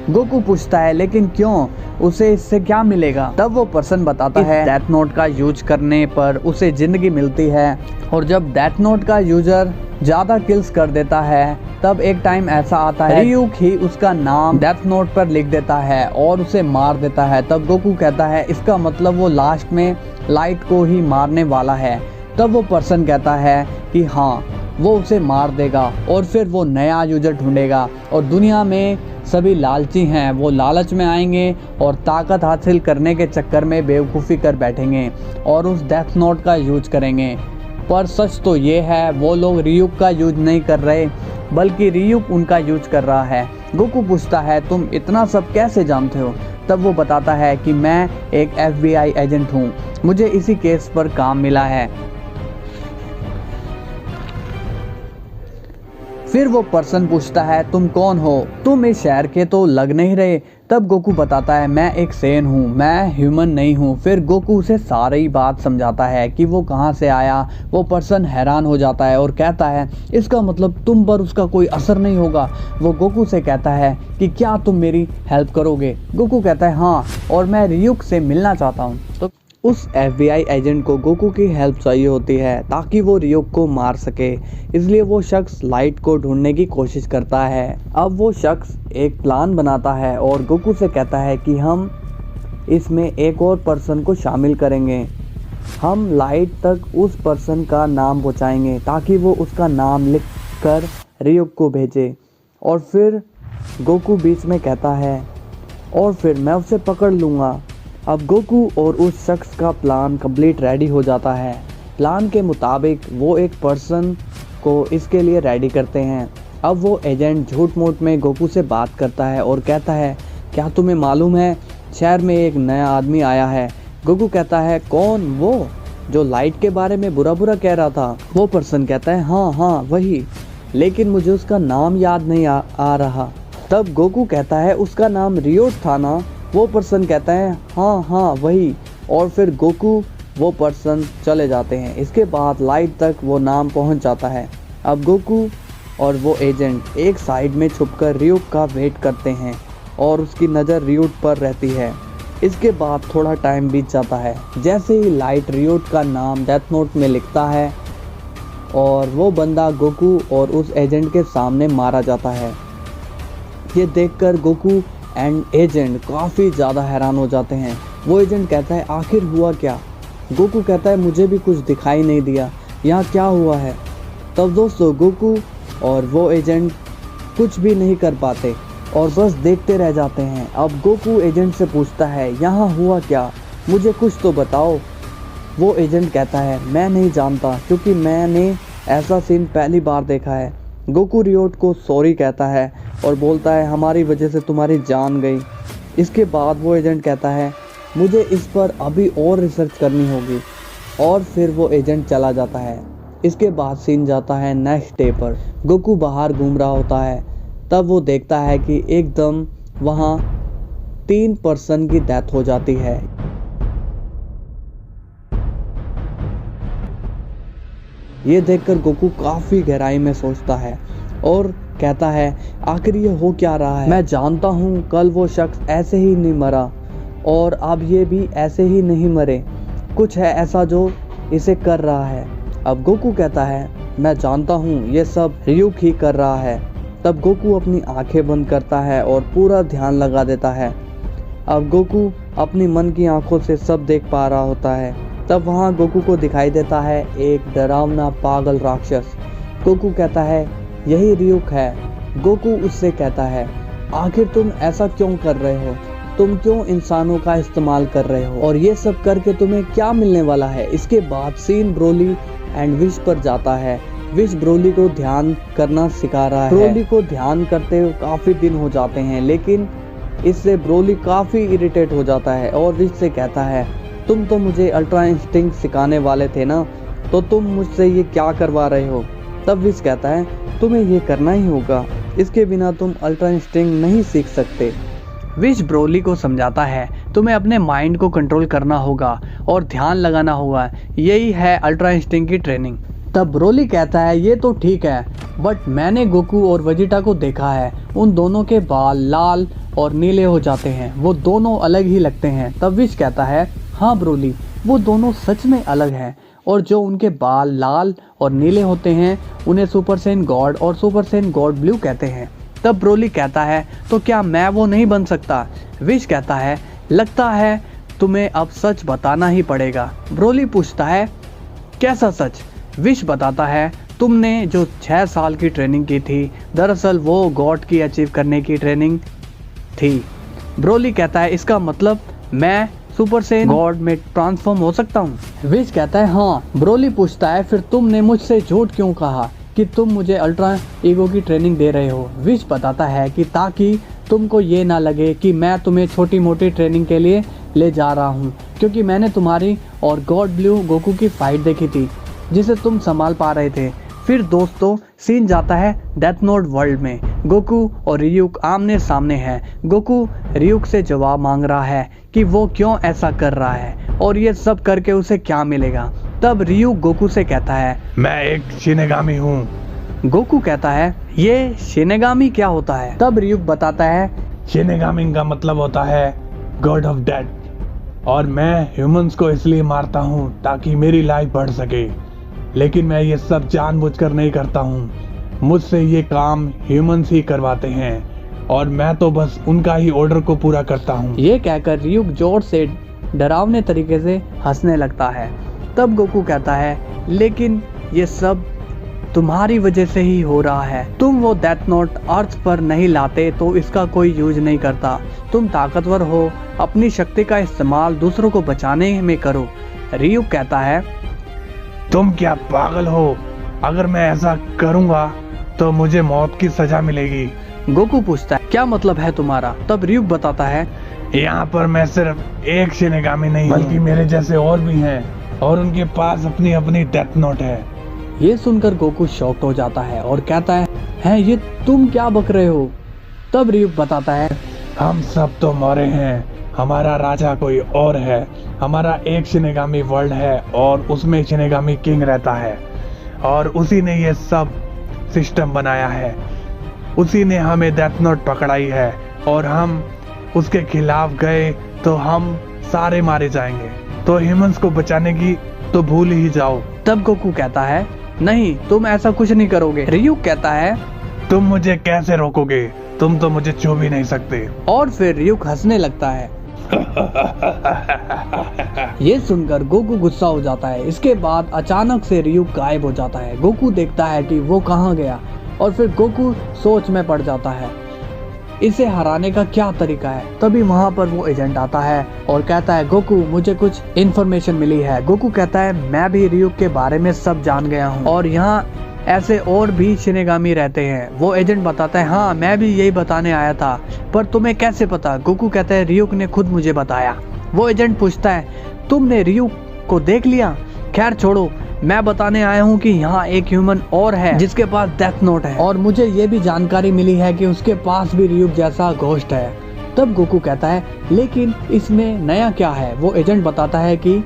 गोकू पूछता है लेकिन क्यों, उसे इससे क्या मिलेगा। तब वो पर्सन बताता है डेथ नोट का यूज करने पर उसे जिंदगी मिलती है और जब डेथ नोट का यूजर ज्यादा किल्स कर देता है तब एक टाइम ऐसा आता है रियुक ही उसका नाम डेथ नोट पर लिख देता है और उसे मार देता है। तब गोकू कहता है इसका मतलब वो लास्ट में लाइट को ही मारने वाला है। तब वो पर्सन कहता है कि हाँ, वो उसे मार देगा और फिर वो नया यूजर ढूंढेगा और दुनिया में सभी लालची हैं, वो लालच में आएंगे और ताकत हासिल करने के चक्कर में बेवकूफ़ी कर बैठेंगे और उस डेथ नोट का यूज करेंगे। पर सच तो ये है वो लोग रियुक का यूज नहीं कर रहे बल्कि रियुक उनका यूज कर रहा है। गोकू पूछता है तुम इतना सब कैसे जानते हो। तब वो बताता है कि मैं एक FBI एजेंट हूँ, मुझे इसी केस पर काम मिला है। फिर वो पर्सन पूछता है तुम कौन हो, तुम इस शहर के तो लग नहीं रहे। तब गोकू बताता है मैं एक सेन हूँ, मैं ह्यूमन नहीं हूँ। फिर गोकू उसे सारी बात समझाता है कि वो कहाँ से आया। वो पर्सन हैरान हो जाता है और कहता है इसका मतलब तुम पर उसका कोई असर नहीं होगा। वो गोकू से कहता है कि क्या तुम मेरी हेल्प करोगे। गोकू कहता है हाँ, और मैं रियुक से मिलना चाहता हूँ। तो उस FBI एजेंट को गोकू की हेल्प चाहिए होती है ताकि वो रियुक को मार सके, इसलिए वो शख्स लाइट को ढूंढने की कोशिश करता है। अब वो शख्स एक प्लान बनाता है और गोकू से कहता है कि हम इसमें एक और पर्सन को शामिल करेंगे। हम लाइट तक उस पर्सन का नाम पहुंचाएंगे ताकि वो उसका नाम लिख कर रियुक को भेजे। और फिर गोकू बीच में कहता है और फिर मैं उसे पकड़ लूँगा। अब गोकू और उस शख्स का प्लान कंप्लीट रेडी हो जाता है। प्लान के मुताबिक वो एक पर्सन को इसके लिए रेडी करते हैं। अब वो एजेंट झूठ मूठ में गोकू से बात करता है और कहता है क्या तुम्हें मालूम है शहर में एक नया आदमी आया है। गोकू कहता है कौन, वो जो लाइट के बारे में बुरा बुरा कह रहा था। वो पर्सन कहता है हाँ वही, लेकिन मुझे उसका नाम याद नहीं आ रहा। तब गोकू कहता है उसका नाम रियोट था ना। वो पर्सन कहता है हाँ वही, और फिर गोकू वो पर्सन चले जाते हैं। इसके बाद लाइट तक वो नाम पहुंच जाता है। अब गोकू और वो एजेंट एक साइड में छुपकर रियुक का वेट करते हैं और उसकी नज़र रियुक पर रहती है। इसके बाद थोड़ा टाइम बीत जाता है। जैसे ही लाइट रियुक का नाम डेथ नोट में लिखता है और वो बंदा गोकू और उस एजेंट के सामने मारा जाता है। ये देखकर गोकू एंड एजेंट काफ़ी ज़्यादा हैरान हो जाते हैं। वो एजेंट कहता है आखिर हुआ क्या। गोकू कहता है मुझे भी कुछ दिखाई नहीं दिया, यहाँ क्या हुआ है। तब दोस्तों गोकू और वो एजेंट कुछ भी नहीं कर पाते और बस देखते रह जाते हैं। अब गोकू एजेंट से पूछता है यहाँ हुआ क्या, मुझे कुछ तो बताओ। वो एजेंट कहता है मैं नहीं जानता क्योंकि मैंने ऐसा सीन पहली बार देखा है। गोकू रियोट को सॉरी कहता है और बोलता है हमारी वजह से तुम्हारी जान गई। इसके बाद वो एजेंट कहता है मुझे इस पर अभी और रिसर्च करनी होगी, और फिर वो एजेंट चला जाता है। इसके बाद सीन जाता है नेक्स्ट डे पर। गोकू बाहर घूम रहा होता है, तब वो देखता है कि एकदम वहाँ 3 पर्सन की डेथ हो जाती है। ये देखकर गोकू काफ़ी गहराई में सोचता है और कहता है आखिर ये हो क्या रहा है। मैं जानता हूँ कल वो शख्स ऐसे ही नहीं मरा और अब ये भी ऐसे ही नहीं मरे, कुछ है ऐसा जो इसे कर रहा है। अब गोकू कहता है मैं जानता हूँ ये सब रियुक ही कर रहा है। तब गोकू अपनी आंखें बंद करता है और पूरा ध्यान लगा देता है। अब गोकू अपनी मन की आंखों से सब देख पा रहा होता है। तब वहाँ गोकू को दिखाई देता है एक डरावना पागल राक्षस। गोकू कहता है यही रियुक है। गोकू उससे कहता है आखिर तुम ऐसा क्यों कर रहे हो, तुम क्यों इंसानों का इस्तेमाल कर रहे हो और ये सब करके तुम्हें क्या मिलने वाला है। इसके बाद सीन ब्रोली एंड विश पर जाता है। विश ब्रोली को ध्यान करना सिखा रहा है। ब्रोली को ध्यान करते हुए काफी दिन हो जाते हैं, लेकिन इससे ब्रोली काफ़ी इरिटेट हो जाता है और विश से कहता है, तुम तो मुझे अल्ट्रा इंस्टिंक्ट सिखाने वाले थे ना, तो तुम मुझसे ये क्या करवा रहे हो। तब विश कहता है, तुम्हें ये करना ही होगा, इसके बिना तुम अल्ट्रा इंस्टिंक्ट नहीं सीख सकते। विश ब्रोली को समझाता है, तुम्हें अपने माइंड को कंट्रोल करना होगा और ध्यान लगाना होगा, यही है अल्ट्रा इंस्टिंक्ट की ट्रेनिंग। तब ब्रोली कहता है, ये तो ठीक है, बट मैंने गोकू और वेजिटा को देखा है, उन दोनों के बाल लाल और नीले हो जाते हैं, वो दोनों अलग ही लगते हैं। तब विश कहता है, हाँ ब्रोली, वो दोनों सच में अलग हैं, और जो उनके बाल लाल और नीले होते हैं उन्हें सुपर सैन गॉड और सुपर सैन गॉड ब्लू कहते हैं। तब ब्रोली कहता है, तो क्या मैं वो नहीं बन सकता। विश कहता है, लगता है तुम्हें अब सच बताना ही पड़ेगा। ब्रोली पूछता है, कैसा सच। विश बताता है, तुमने जो 6 साल की ट्रेनिंग की थी, दरअसल वो गॉड की अचीव करने की ट्रेनिंग थी। ब्रोली कहता है, इसका मतलब मैं सुपर सैन गॉड में ट्रांसफॉर्म हो सकता हूँ। विश कहता है, हाँ। ब्रोली पूछता है, फिर तुमने मुझसे झूठ क्यों कहा कि तुम मुझे अल्ट्रा ईगो की ट्रेनिंग दे रहे हो। विश बताता है कि ताकि तुमको ये ना लगे कि मैं तुम्हें छोटी मोटी ट्रेनिंग के लिए ले जा रहा हूँ, क्योंकि मैंने तुम्हारी और गॉड ब्लू गोकू की फाइट देखी थी जिसे तुम संभाल पा रहे थे। फिर दोस्तों सीन जाता है डेथ नोट वर्ल्ड में। गोकू और रियुक आमने सामने हैं। गोकू रियुक से जवाब मांग रहा है कि वो क्यों ऐसा कर रहा है और ये सब करके उसे क्या मिलेगा। तब रियुक गोकू से कहता है, मैं एक शिनेगामी हूँ। गोकू कहता है, ये शिनेगामी क्या होता है। तब रियुक बताता है, शिनेगामी का मतलब होता है गॉड ऑफ डेथ, और मैं ह्यूमंस को इसलिए मारता हूँ ताकि मेरी लाइफ बढ़ सके, लेकिन मैं ये सब जानबूझकर नहीं करता हूँ। मुझसे ये काम ह्यूमंस ही करवाते हैं और मैं तो बस उनका ही ऑर्डर को पूरा करता हूँ। ये कहकर रियुक जोर से डरावने तरीके से हंसने लगता है। तब गोकू कहता है, लेकिन ये सब तुम्हारी वजह से ही हो रहा है। तुम वो डेथ नोट अर्थ पर नहीं लाते तो इसका कोई यूज नहीं करता। तुम ताकतवर हो, अपनी शक्ति का इस्तेमाल दूसरों को बचाने में करो। रियुक कहता है, तुम क्या पागल हो, अगर मैं ऐसा करूंगा तो मुझे मौत की सजा मिलेगी। गोकू पूछता है, क्या मतलब है तुम्हारा। तब रियुक बताता है, यहाँ पर मैं सिर्फ एक शिनेगामी नहीं बल्कि मेरे जैसे और भी हैं और उनके पास अपनी अपनी डेथ नोट है। ये सुनकर गोकू शॉक्ड हो जाता है और कहता है, ये तुम क्या बक रहे हो। तब रियुक बताता है, हम सब तो मरे हैं, हमारा राजा कोई और है, हमारा एक शिनेगामी वर्ल्ड है और उसमें शिनेगामी किंग रहता है और उसी ने ये सब सिस्टम बनाया है, उसी ने हमें डेथ नोट पकड़ाई है और हम उसके खिलाफ गए तो हम सारे मारे जाएंगे, तो ह्यूमंस को बचाने की तो भूल ही जाओ। तब गोकू कहता है, नहीं तुम ऐसा कुछ नहीं करोगे। रियुक कहता है, तुम मुझे कैसे रोकोगे, तुम तो मुझे छू भी नहीं सकते। और फिर रियुक हंसने लगता है। ये सुनकर गोकू गुस्सा हो जाता है। इसके बाद अचानक से रियुक गायब हो जाता है। गोकू देखता है कि वो कहाँ गया और फिर गोकू सोच में पड़ जाता है, इसे हराने का क्या तरीका है। तभी वहाँ पर वो एजेंट आता है और कहता है, गोकू मुझे कुछ इन्फॉर्मेशन मिली है। गोकू कहता है, मैं भी रियुक के बारे में सब जान गया हूँ और यहाँ ऐसे और भी शिनेगामी रहते हैं। वो एजेंट बताता है, हाँ मैं भी यही बताने आया था, पर तुम्हें कैसे पता। गोकू कहता है, रियुक ने खुद मुझे बताया। वो एजेंट पूछता है, तुमने रियुक को देख लिया। खैर छोड़ो, मैं बताने आया हूँ कि यहाँ एक ह्यूमन और है जिसके पास डेथ नोट है और मुझे ये भी जानकारी मिली है कि उसके पास भी रियुक जैसा घोस्ट है। तब गोकू कहता है, लेकिन इसमें नया क्या है। वो एजेंट बताता है कि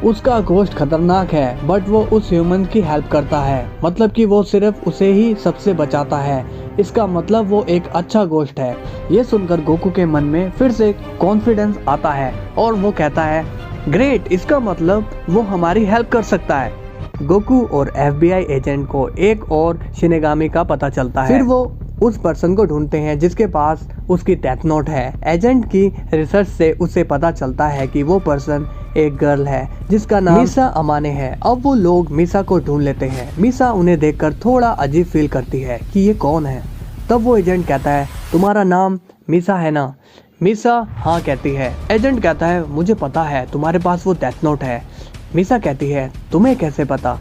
उसका घोस्ट खतरनाक है बट वो उस ह्यूमन की हेल्प करता है, मतलब कि वो सिर्फ उसे ही सबसे बचाता है, इसका मतलब वो एक अच्छा घोस्ट है। ये सुनकर गोकू के मन में फिर से कॉन्फिडेंस आता है और वो कहता है, ग्रेट, इसका मतलब वो हमारी हेल्प कर सकता है। गोकू और FBI एजेंट को एक और शिनेगामी का पता चलता है। फिर वो उस पर्सन को ढूंढते हैं जिसके पास उसकी डेथ नोट है। एजेंट की रिसर्च से उसे पता चलता है कि वो पर्सन एक गर्ल है जिसका नाम मिसा अमाने है। अब वो लोग मिसा को ढूंढ लेते हैं। मिसा उन्हें देखकर थोड़ा अजीब फील करती है कि ये कौन है। तब वो एजेंट कहता है, तुम्हारा नाम मिसा है ना। मिसा हाँ कहती है। एजेंट कहता है, मुझे पता है तुम्हारे पास वो डेथ नोट है। मिसा कहती है, तुम्हें कैसे पता।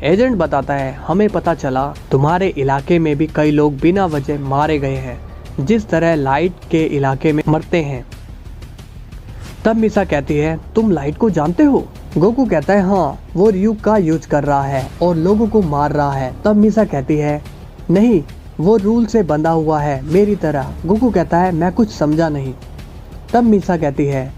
एजेंट बताता है, हमें पता चला तुम्हारे इलाके में भी कई लोग बिना वजह मारे गए हैं। जिस तरह लाइट के इलाके में मरते हैं। तब मिसा कहती है, तुम लाइट को जानते हो? गोकू कहता है, हाँ, वो ryuk का यूज कर रहा है और लोगों को मार रहा है। तब मिसा कहती है, नहीं, वो रूल से बंधा हुआ है मेरी तरह। गोकू कहता है, मैं कुछ समझा नहीं। तब मिसा कहती है,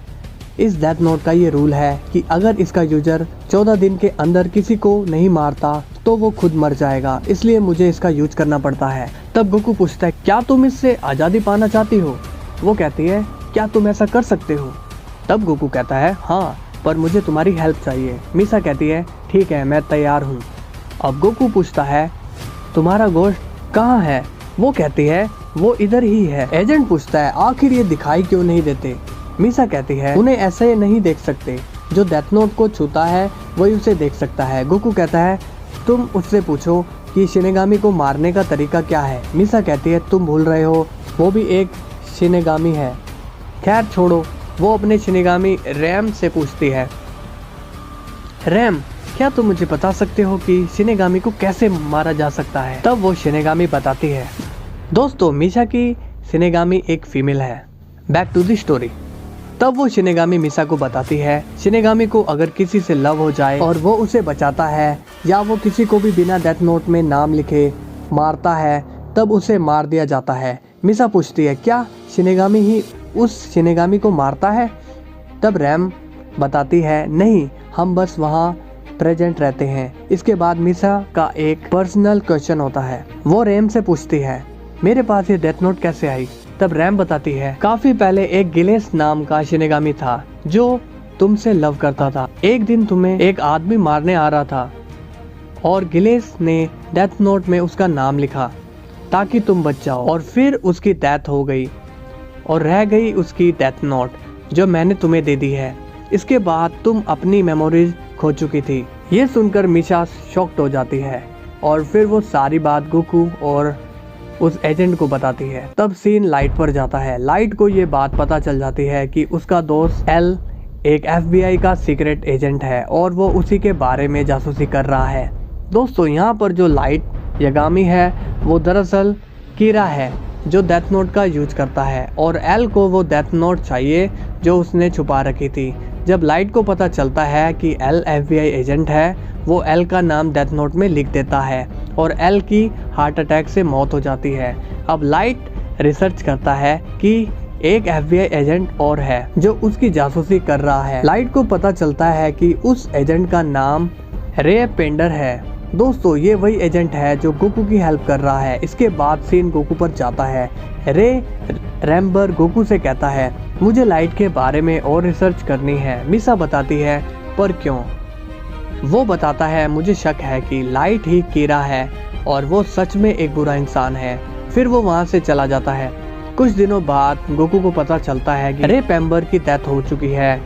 इस डेथ नोट का ये रूल है कि अगर इसका यूजर 14 दिन के अंदर किसी को नहीं मारता तो वो खुद मर जाएगा, इसलिए मुझे इसका यूज करना पड़ता है। तब गोकू पूछता है, क्या तुम इससे आज़ादी पाना चाहती हो? वो कहती है, क्या तुम ऐसा कर सकते हो? तब गोकू कहता है, हाँ, पर मुझे तुम्हारी हेल्प चाहिए। मिसा कहती है, ठीक है, मैं तैयार हूँ। अब गोकू पूछता है, तुम्हारा गोश्त कहाँ है? वो कहती है, वो इधर ही है। एजेंट पूछता है, आखिर ये दिखाई क्यों नहीं देते? मिसा कहती है, उन्हें ऐसे नहीं देख सकते, जो डेथ नोट को छूता है वही उसे देख सकता है। गोकू कहता है, तुम उससे पूछो कि शिनेगामी को मारने का तरीका क्या है। मिसा कहती है, तुम भूल रहे हो, वो भी एक शिनेगामी है। खैर छोड़ो, वो अपने शिनेगामी रैम से पूछती है, रैम, क्या तुम मुझे बता सकते हो कि शिनेगामी को कैसे मारा जा सकता है? तब वो शिनेगामी बताती है। दोस्तों, मिसा की शिनेगामी एक फीमेल है। Back to the story. तब वो शिनेगामी मिसा को बताती है, शिनेगामी को अगर किसी से लव हो जाए और वो उसे बचाता है या वो किसी को भी बिना डेथ नोट में नाम लिखे मारता है, तब उसे मार दिया जाता है। मिसा पूछती है, क्या शिनेगामी ही उस शिनेगामी को मारता है? तब रैम बताती है, नहीं, हम बस वहाँ प्रेजेंट रहते हैं। इसके बाद मिसा का एक पर्सनल क्वेश्चन होता है। वो रैम से पूछती है, मेरे पास ये डेथ नोट कैसे आई? तब रैम बताती है, काफी पहले एक गिलेस नाम का शिनेगामी था जो तुमसे लव करता था। एक दिन तुम्हें एक आदमी मारने आ रहा था और गिलेस ने डेथ नोट में उसका नाम लिखा ताकि तुम बच जाओ, और फिर उसकी डेथ हो गई और रह गई उसकी डेथ नोट जो मैंने तुम्हें दे दी है। इसके बाद तुम अपनी मेमोरीज खो चुकी थी। ये सुनकर मिसा शॉक्ड हो जाती है और फिर वो सारी बात गोकू और उस एजेंट को बताती है। तब सीन लाइट पर जाता है। लाइट को ये बात पता चल जाती है कि उसका दोस्त एल एक FBI का सीक्रेट एजेंट है और वो उसी के बारे में जासूसी कर रहा है। दोस्तों, यहाँ पर जो लाइट यागामी है वो दरअसल कीरा है जो डेथ नोट का यूज करता है, और एल को वो डेथ नोट चाहिए जो उसने छुपा रखी थी। जब लाइट को पता चलता है कि एल FBI एजेंट है, वो एल का नाम डेथ नोट में लिख देता है और एल की हार्ट अटैक से मौत हो जाती है। अब लाइट रिसर्च करता है कि एक FBI एजेंट और है जो उसकी जासूसी कर रहा है। लाइट को पता चलता है कि उस एजेंट का नाम रे पेंडर है। दोस्तों, ये वही एजेंट है जो गोकू की हेल्प कर रहा है। इसके बाद सीन गोकू पर जाता है। रे रैम्बर गोकू से कहता है, मुझे लाइट के बारे में और रिसर्च करनी है। मिसा बताती है, पर क्यों? वो बताता है, मुझे शक है कि लाइट ही कीरा है और वो सच में एक बुरा इंसान है। फिर वो वहाँ से चला जाता है। कुछ दिनों बाद गोकू को पता चलता है कि रे पेम्बर की डेथ हो चुकी है।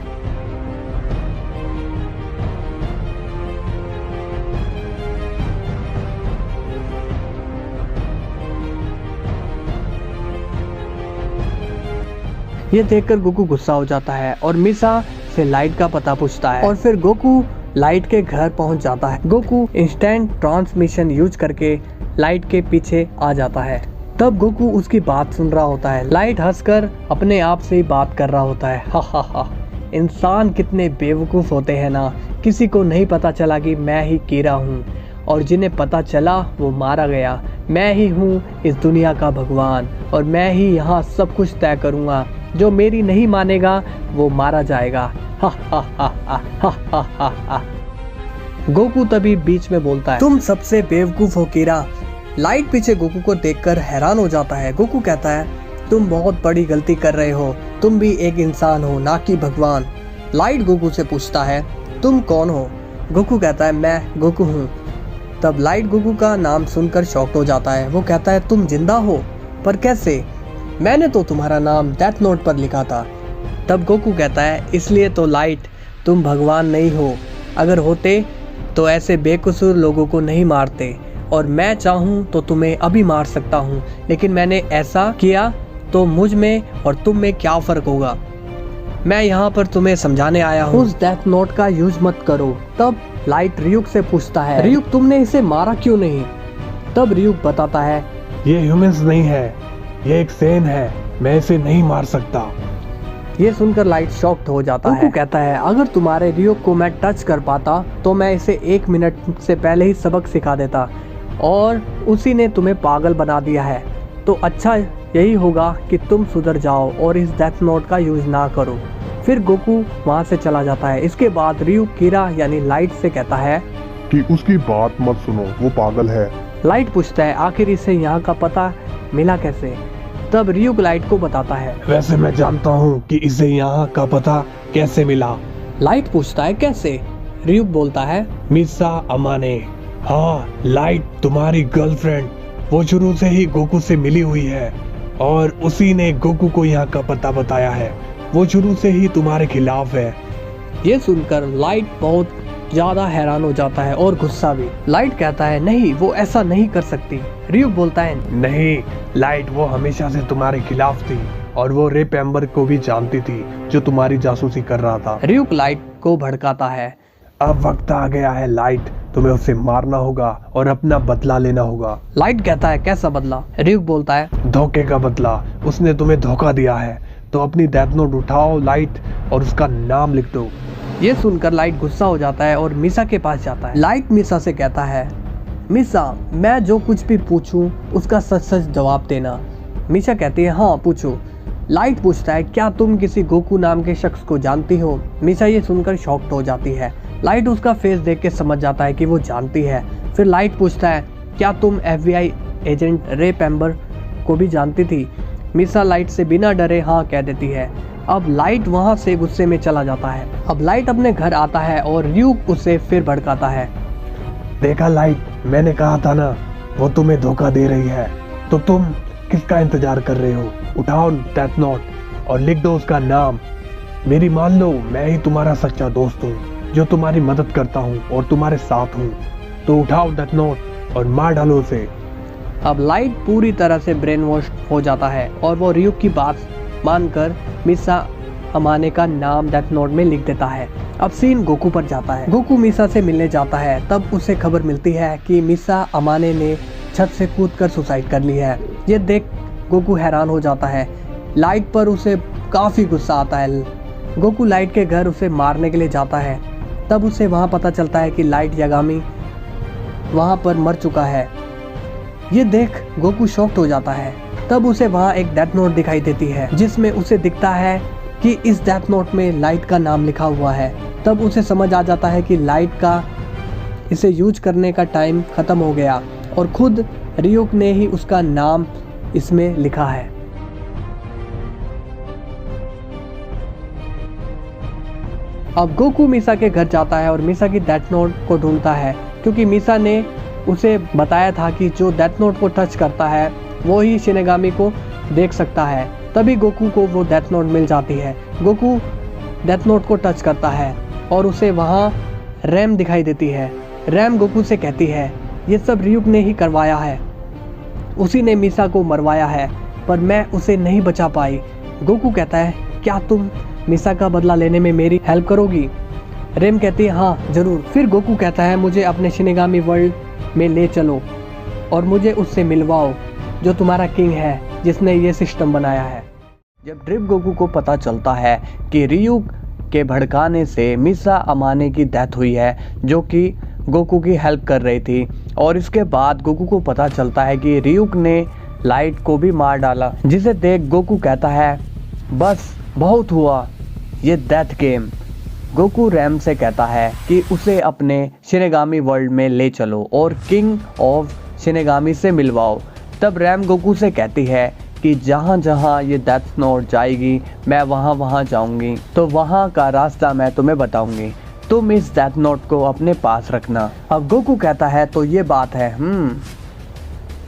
ये देखकर गोकू गुस्सा हो जाता है और मिसा से लाइट का पता पूछता है और फिर गोकू लाइट के घर पहुंच जाता है। गोकू इंस्टेंट ट्रांसमिशन यूज करके लाइट के पीछे आ जाता है। तब गोकू उसकी बात सुन रहा होता है। लाइट हंसकर अपने आप से ही बात कर रहा होता है, हा हा हा, इंसान कितने बेवकूफ़ होते हैं ना। किसी को नहीं पता चला कि मैं ही कीरा हूँ, और जिन्हें पता चला वो मारा गया। मैं ही हूँ इस दुनिया का भगवान और मैं ही यहाँ सब कुछ तय करूँगा। जो मेरी नहीं मानेगा वो मारा जाएगा। हा हा हा हा हा हा हा हा। गोकू तभी बीच में बोलता है, तुम सबसे बेवकूफ हो कीरा। लाइट पीछे गोकू को देखकर हैरान हो जाता है। गोकू कहता है, तुम बहुत बड़ी गलती कर रहे हो, तुम भी एक इंसान हो, ना कि भगवान। लाइट गोकू से पूछता है, तुम कौन हो? गोकू कहता है, मैं गोकू हूँ। तब लाइट गोकू का नाम सुनकर शॉक्ड हो जाता है। वो कहता है, तुम जिंदा हो? पर कैसे? मैंने तो तुम्हारा नाम डेथ नोट पर लिखा था। तब गोकू कहता है, इसलिए तो लाइट, तुम भगवान नहीं हो। अगर होते तो ऐसे बेकसूर लोगों को नहीं मारते, और मैं चाहूँ तो तुम्हें अभी मार सकता हूँ, लेकिन मैंने ऐसा किया तो मुझ में और तुम में क्या फ़र्क होगा? मैं यहाँ पर तुम्हें समझाने आया हूँ, उस डेथ नोट का यूज मत करो। तब लाइट रियुक से पूछता है, रियुक तुमने इसे मारा क्यों नहीं? तब रियुक बताता है, ये ह्यूमंस नहीं है, ये एक सेन है, मैं इसे नहीं मार सकता। ये सुनकर लाइट शॉक्ड हो जाता है। कहता है अगर तुम्हारे रियूक को मैं टच कर पाता तो मैं इसे 1 मिनट से पहले ही सबक सिखा देता, और उसी ने तुम्हें पागल बना दिया है। तो अच्छा यही होगा कि तुम सुधर जाओ और इस डेथ नोट का यूज ना करो। फिर गोकू वहाँ से चला जाता है। इसके बाद रियूक कीरा यानी लाइट से कहता है कि उसकी बात मत सुनो, वो पागल है। लाइट पूछता है आखिर इसे यहाँ का पता मिला कैसे। तब रियूक लाइट को बताता है। वैसे मैं जानता हूँ कि इसे यहाँ का पता कैसे मिला। लाइट पूछता है कैसे। रियूक बोलता है मिसा अमाने। हाँ लाइट, तुम्हारी गर्लफ्रेंड, वो शुरू से ही गोकू से मिली हुई है और उसी ने गोकू को यहाँ का पता बताया है। वो शुरू से ही तुम्हारे खिलाफ है। ये सुनकर लाइट बहुत ज्यादा हैरान हो जाता है और गुस्सा भी। लाइट कहता है नहीं, वो ऐसा नहीं कर सकती। रियूक बोलता है नहीं लाइट, वो हमेशा से तुम्हारे खिलाफ थी और वो रेप एम्बर को भी जानती थी जो तुम्हारी जासूसी कर रहा था। रियूक लाइट को भड़काता है। अब वक्त आ गया है लाइट, तुम्हें उसे मारना होगा और अपना बदला लेना होगा। लाइट कहता है कैसा बदला। रियूक बोलता है धोखे का बदला। उसने तुम्हें धोखा दिया है, तो अपनी डेथ नोट उठाओ लाइट और उसका नाम लिख दो। ये सुनकर लाइट गुस्सा हो जाता है और मिसा के पास जाता है। लाइट मिसा से कहता है मिसा, मैं जो कुछ भी पूछूं उसका सच सच जवाब देना। मिसा कहती है हाँ पूछो। लाइट पूछता है क्या तुम किसी गोकू नाम के शख्स को जानती हो। मिसा ये सुनकर शॉक्ड हो जाती है। लाइट उसका फेस देख के समझ जाता है कि वो जानती है। फिर लाइट पूछता है क्या तुम FBI एजेंट रेप एम्बर को भी जानती थी। मिसा लाइट से बिना डरे हाँ कह देती है। अब लाइट वहाँ से गुस्से में चला जाता है। अब लाइट अपने घर आता है और रियूक उसे फिर भड़काता है। देखा लाइट, मैंने कहा था ना वो तुम्हें धोखा दे रही है, तो तुम किसका इंतजार कर रहे हो। उठाओ डेथ नोट और लिख दो उसका नाम। मेरी मान लो, मैं ही तुम्हारा सच्चा दोस्त हूँ जो तुम्हारी मदद करता हूँ और तुम्हारे साथ हूँ। तो उठाओ डेथ नोट और मार डालो उसे। अब लाइट पूरी तरह से ब्रेन वॉश हो जाता है और वो रियूक की बात मानकर मिसा अमाने का नाम डेथ नोट में लिख देता है। अब सीन गोकू पर जाता है। गोकू मिसा से मिलने जाता है, तब उसे खबर मिलती है कि मिसा अमाने ने छत से कूदकर सुसाइड कर ली है। ये देख गोकू हैरान हो जाता है। लाइट पर उसे काफ़ी गुस्सा आता है। गोकू लाइट के घर उसे मारने के लिए जाता है। तब उसे वहाँ पता चलता है कि लाइट यागामी वहाँ पर मर चुका है। ये देख गोकू शॉक्ड हो जाता है। तब उसे वहाँ एक डेथ नोट दिखाई देती है जिसमें उसे दिखता है कि इस डेथ नोट में लाइट का नाम लिखा हुआ है। तब उसे समझ आ जाता है कि लाइट का इसे यूज करने का टाइम ख़त्म हो गया और खुद रियूक ने ही उसका नाम इसमें लिखा है। अब गोकू मिसा के घर जाता है और मिसा की डेथ नोट को ढूंढता है, क्योंकि मिसा ने उसे बताया था कि जो डेथ नोट को टच करता है वो ही शिनेगामी को देख सकता है। तभी गोकू को वो डेथ नोट मिल जाती है। गोकू डेथ नोट को टच करता है और उसे वहाँ रैम दिखाई देती है। रैम गोकू से कहती है ये सब रियूक ने ही करवाया है, उसी ने मिसा को मरवाया है, पर मैं उसे नहीं बचा पाई। गोकू कहता है क्या तुम मिसा का बदला लेने में मेरी हेल्प करोगी। रैम कहती है हाँ जरूर। फिर गोकू कहता है मुझे अपने शिनेगामी वर्ल्ड में ले चलो और मुझे उससे मिलवाओ जो तुम्हारा किंग है जिसने ये सिस्टम बनाया है। जब ड्रिप गोकू को पता चलता है कि रियूक के भड़काने से मिसा अमाने की डेथ हुई है जो कि गोकू की हेल्प कर रही थी, और इसके बाद गोकू को पता चलता है कि रियूक ने लाइट को भी मार डाला, जिसे देख गोकू कहता है बस बहुत हुआ ये डेथ गेम। गोकू रैम से कहता है कि उसे अपने शिनेगामी वर्ल्ड में ले चलो और किंग ऑफ शिनेगामी से मिलवाओ। तब रैम गोकू से कहती है कि जहाँ जहाँ ये डेथ नोट जाएगी मैं वहाँ वहाँ जाऊँगी, तो वहाँ का रास्ता मैं तुम्हें बताऊँगी, तुम इस डेथ नोट को अपने पास रखना। अब गोकू कहता है तो ये बात है,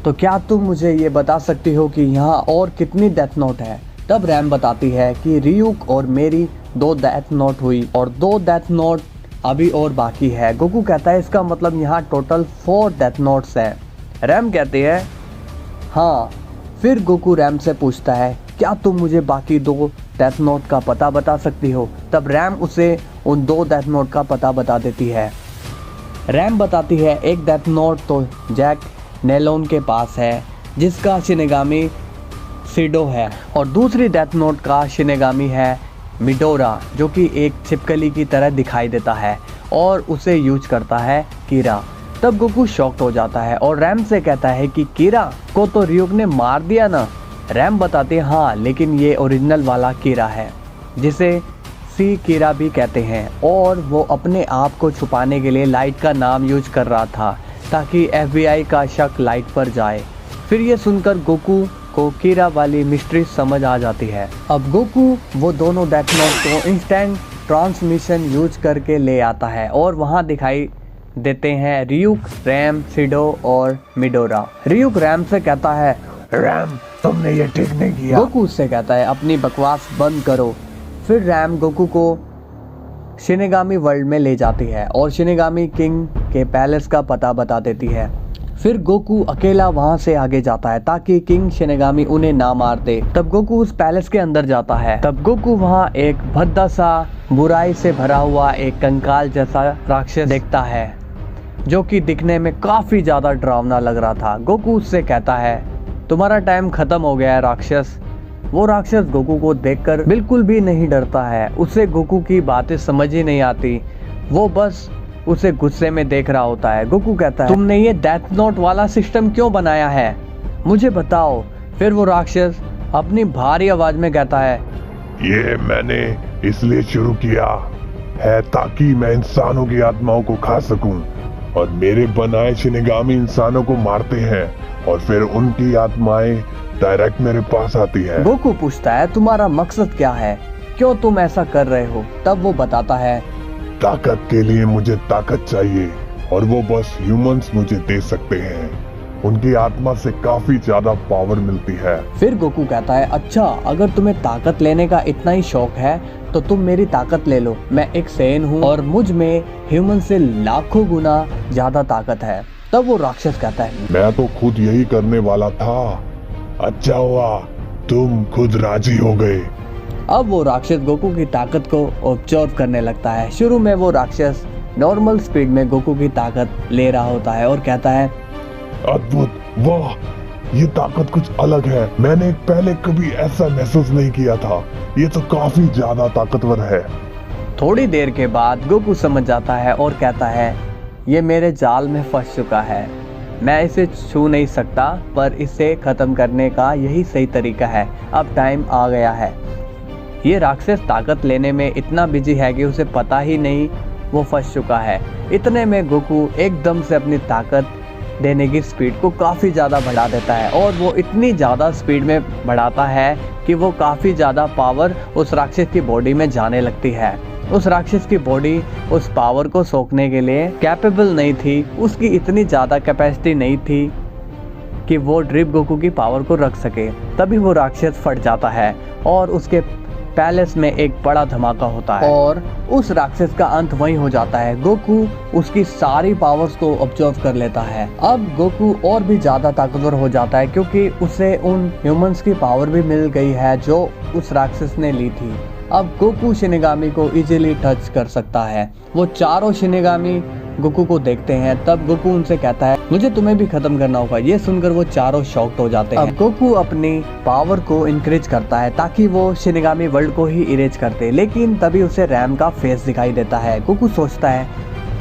तो क्या तुम मुझे ये बता सकती हो कि यहाँ और कितनी डेथ नोट है। तब रैम बताती है कि रियूक और मेरी 2 डेथ नोट हुई और 2 डेथ नोट अभी और बाकी है। गोकू कहता है इसका मतलब यहाँ टोटल 4 डेथ नोट्स है। रैम कहती है हाँ। फिर गोकू रैम से पूछता है क्या तुम मुझे बाकी 2 डेथ नोट का पता बता सकती हो। तब रैम उसे उन 2 डेथ नोट का पता बता देती है। रैम बताती है एक डेथ नोट तो जैक नेलोन के पास है जिसका शिनेगामी सिडो है। और दूसरी डेथ नोट का शिनेगामी है मिडोरा, जो कि एक छिपकली की तरह दिखाई देता है और उसे यूज करता है कीरा। तब गोकू शॉक्ड हो जाता है और रैम से कहता है कि कीरा को तो रियुक ने मार दिया ना। रैम बताते हैं हाँ, लेकिन ये ओरिजिनल वाला कीरा है, जिसे सी कीरा भी कहते हैं, और वो अपने आप को छुपाने के लिए लाइट का नाम यूज कर रहा था ताकि FBI का शक लाइट पर जाए। फिर ये सुनकर गोकू को कीरा वाली मिस्ट्री समझ आ जाती है। अब गोकू वो दोनों डेथ नोट को इंस्टेंट ट्रांसमिशन यूज करके ले आता है और वहाँ दिखाई देते हैं रियुक, रैम, सिडो और मिडोरा। रियुक रैम से कहता है रैम, तुमने ये ठीक नहीं किया। गोकू उससे कहता है अपनी बकवास बंद करो। फिर रैम गोकू को शिनेगामी वर्ल्ड में ले जाती है और शिनेगामी किंग के पैलेस का पता बता देती है। फिर गोकू अकेला वहां से आगे जाता है ताकि किंग शिनेगामी उन्हें ना मार दे। तब गोकू उस पैलेस के अंदर जाता है। तब गोकू वहां एक भद्दा सा बुराई से भरा हुआ एक कंकाल जैसा राक्षस देखता है, जो कि दिखने में काफी ज्यादा डरावना लग रहा था। गोकू उससे कहता है तुम्हारा टाइम खत्म हो गया है राक्षस। वो राक्षस गोकू को देखकर बिल्कुल भी नहीं डरता है। उसे गोकू की बातें समझ ही नहीं आती, वो बस उसे गुस्से में देख रहा होता है। गोकू कहता है तुमने ये डेथ नोट वाला सिस्टम क्यों बनाया है, मुझे बताओ। फिर वो राक्षस अपनी भारी आवाज में कहता है ये मैंने इसलिए शुरू किया है ताकि मैं इंसानों की आत्माओं को खा सकूं, और मेरे बनाए शिनेगामी इंसानों को मारते हैं और फिर उनकी आत्माएं डायरेक्ट मेरे पास आती है। गोकू पूछता है तुम्हारा मकसद क्या है, क्यों तुम ऐसा कर रहे हो। तब वो बताता है ताकत के लिए मुझे ताकत चाहिए, और वो बस ह्यूमंस मुझे दे सकते हैं। उनकी आत्मा से काफी ज्यादा पावर मिलती है। फिर गोकू कहता है अच्छा, अगर तुम्हें ताकत लेने का इतना ही शौक है तो तुम मेरी ताकत ले लो। मैं एक सेन हूँ और मुझ में ह्यूमन से लाखों गुना ज्यादा ताकत है। तब वो राक्षस कहता है मैं तो खुद यही करने वाला था। अच्छा हुआ तुम खुद राजी हो गए। अब वो राक्षस गोकू की ताकत को ऑब्जर्व करने लगता है। शुरू में वो राक्षस नॉर्मल स्पीड में गोकू की ताकत ले रहा होता है और कहता है अद्भुत, वाह, ये ताकत कुछ अलग है। मैंने पहले कभी ऐसा महसूस नहीं किया था। ये तो काफी ज्यादा ताकतवर है। थोड़ी देर के बाद गोकू समझ जाता है और कहता है ये मेरे जाल में फंस चुका है, मैं इसे छू नहीं सकता, पर इसे खत्म करने का यही सही तरीका है। अब टाइम आ गया है। ये राक्षस ताकत लेने में इतना बिजी है कि उसे पता ही नहीं वो फंस चुका है। इतने में गोकू एकदम से अपनी ताकत देने की स्पीड को काफ़ी ज़्यादा बढ़ा देता है, और वो इतनी ज़्यादा स्पीड में बढ़ाता है कि वो काफ़ी ज़्यादा पावर उस राक्षस की बॉडी में जाने लगती है। उस राक्षस की बॉडी उस पावर को सोखने के लिए कैपेबल नहीं थी, उसकी इतनी ज़्यादा कैपेसिटी नहीं थी कि वो ड्रिप गोकू की पावर को रख सके। तभी वो राक्षस फट जाता है और उसके पैलेस में एक बड़ा धमाका होता है और उस राक्षस का अंत वहीं हो जाता है। गोकू उसकी सारी पावर्स को ऑब्जर्व कर लेता है। अब गोकू और भी ज्यादा ताकतवर हो जाता है क्योंकि उसे उन ह्यूमंस की पावर भी मिल गई है जो उस राक्षस ने ली थी। अब गोकू शिनेगामी को इजीली टच कर सकता है। वो चारों शिनेगामी गोकू को देखते हैं। तब गोकू उनसे कहता है मुझे तुम्हें भी खत्म करना होगा। ये सुनकर वो चारों शॉक्ड हो जाते हैं। अब गोकू अपनी पावर को इंक्रीज करता है ताकि वो शिनेगामी वर्ल्ड को ही इरेज करते, लेकिन तभी उसे रैम का फेस दिखाई देता है। गोकू सोचता है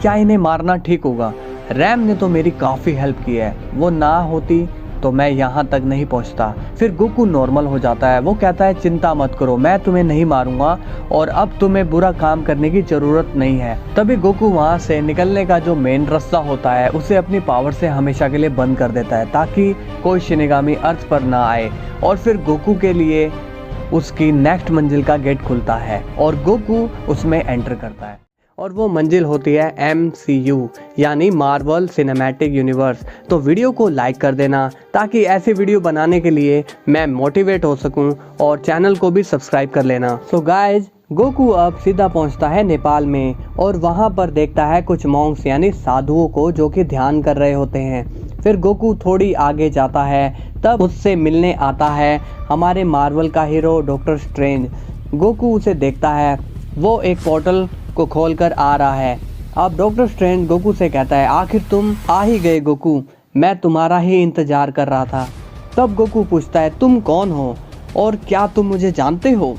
क्या इन्हें मारना ठीक होगा, रैम ने तो मेरी काफी हेल्प की है, वो ना होती तो मैं यहाँ तक नहीं पहुँचता। फिर गोकू नॉर्मल हो जाता है। वो कहता है चिंता मत करो, मैं तुम्हें नहीं मारूंगा और अब तुम्हें बुरा काम करने की जरूरत नहीं है। तभी गोकू वहाँ से निकलने का जो मेन रास्ता होता है उसे अपनी पावर से हमेशा के लिए बंद कर देता है ताकि कोई शिनेगामी अर्थ पर ना आए। और फिर गोकू के लिए उसकी नेक्स्ट मंजिल का गेट खुलता है और गोकू उसमें एंटर करता है, और वो मंजिल होती है MCU यानी मार्वल सिनेमैटिक यूनिवर्स। तो वीडियो को लाइक कर देना ताकि ऐसी वीडियो बनाने के लिए मैं मोटिवेट हो सकूं, और चैनल को भी सब्सक्राइब कर लेना। सो गाइज, गोकू अब सीधा पहुंचता है नेपाल में और वहां पर देखता है कुछ मॉन्क्स यानी साधुओं को जो कि ध्यान कर रहे होते हैं। फिर गोकू थोड़ी आगे जाता है, तब उससे मिलने आता है हमारे मार्वल का हीरो डॉक्टर स्ट्रेंज। गोकू उसे देखता है, वो एक पोर्टल को खोलकर आ रहा है। अब डॉक्टर स्ट्रेंज गोकू से कहता है आखिर तुम आ ही गए गोकू, मैं तुम्हारा ही इंतजार कर रहा था। तब गोकू पूछता है तुम कौन हो और क्या तुम मुझे जानते हो।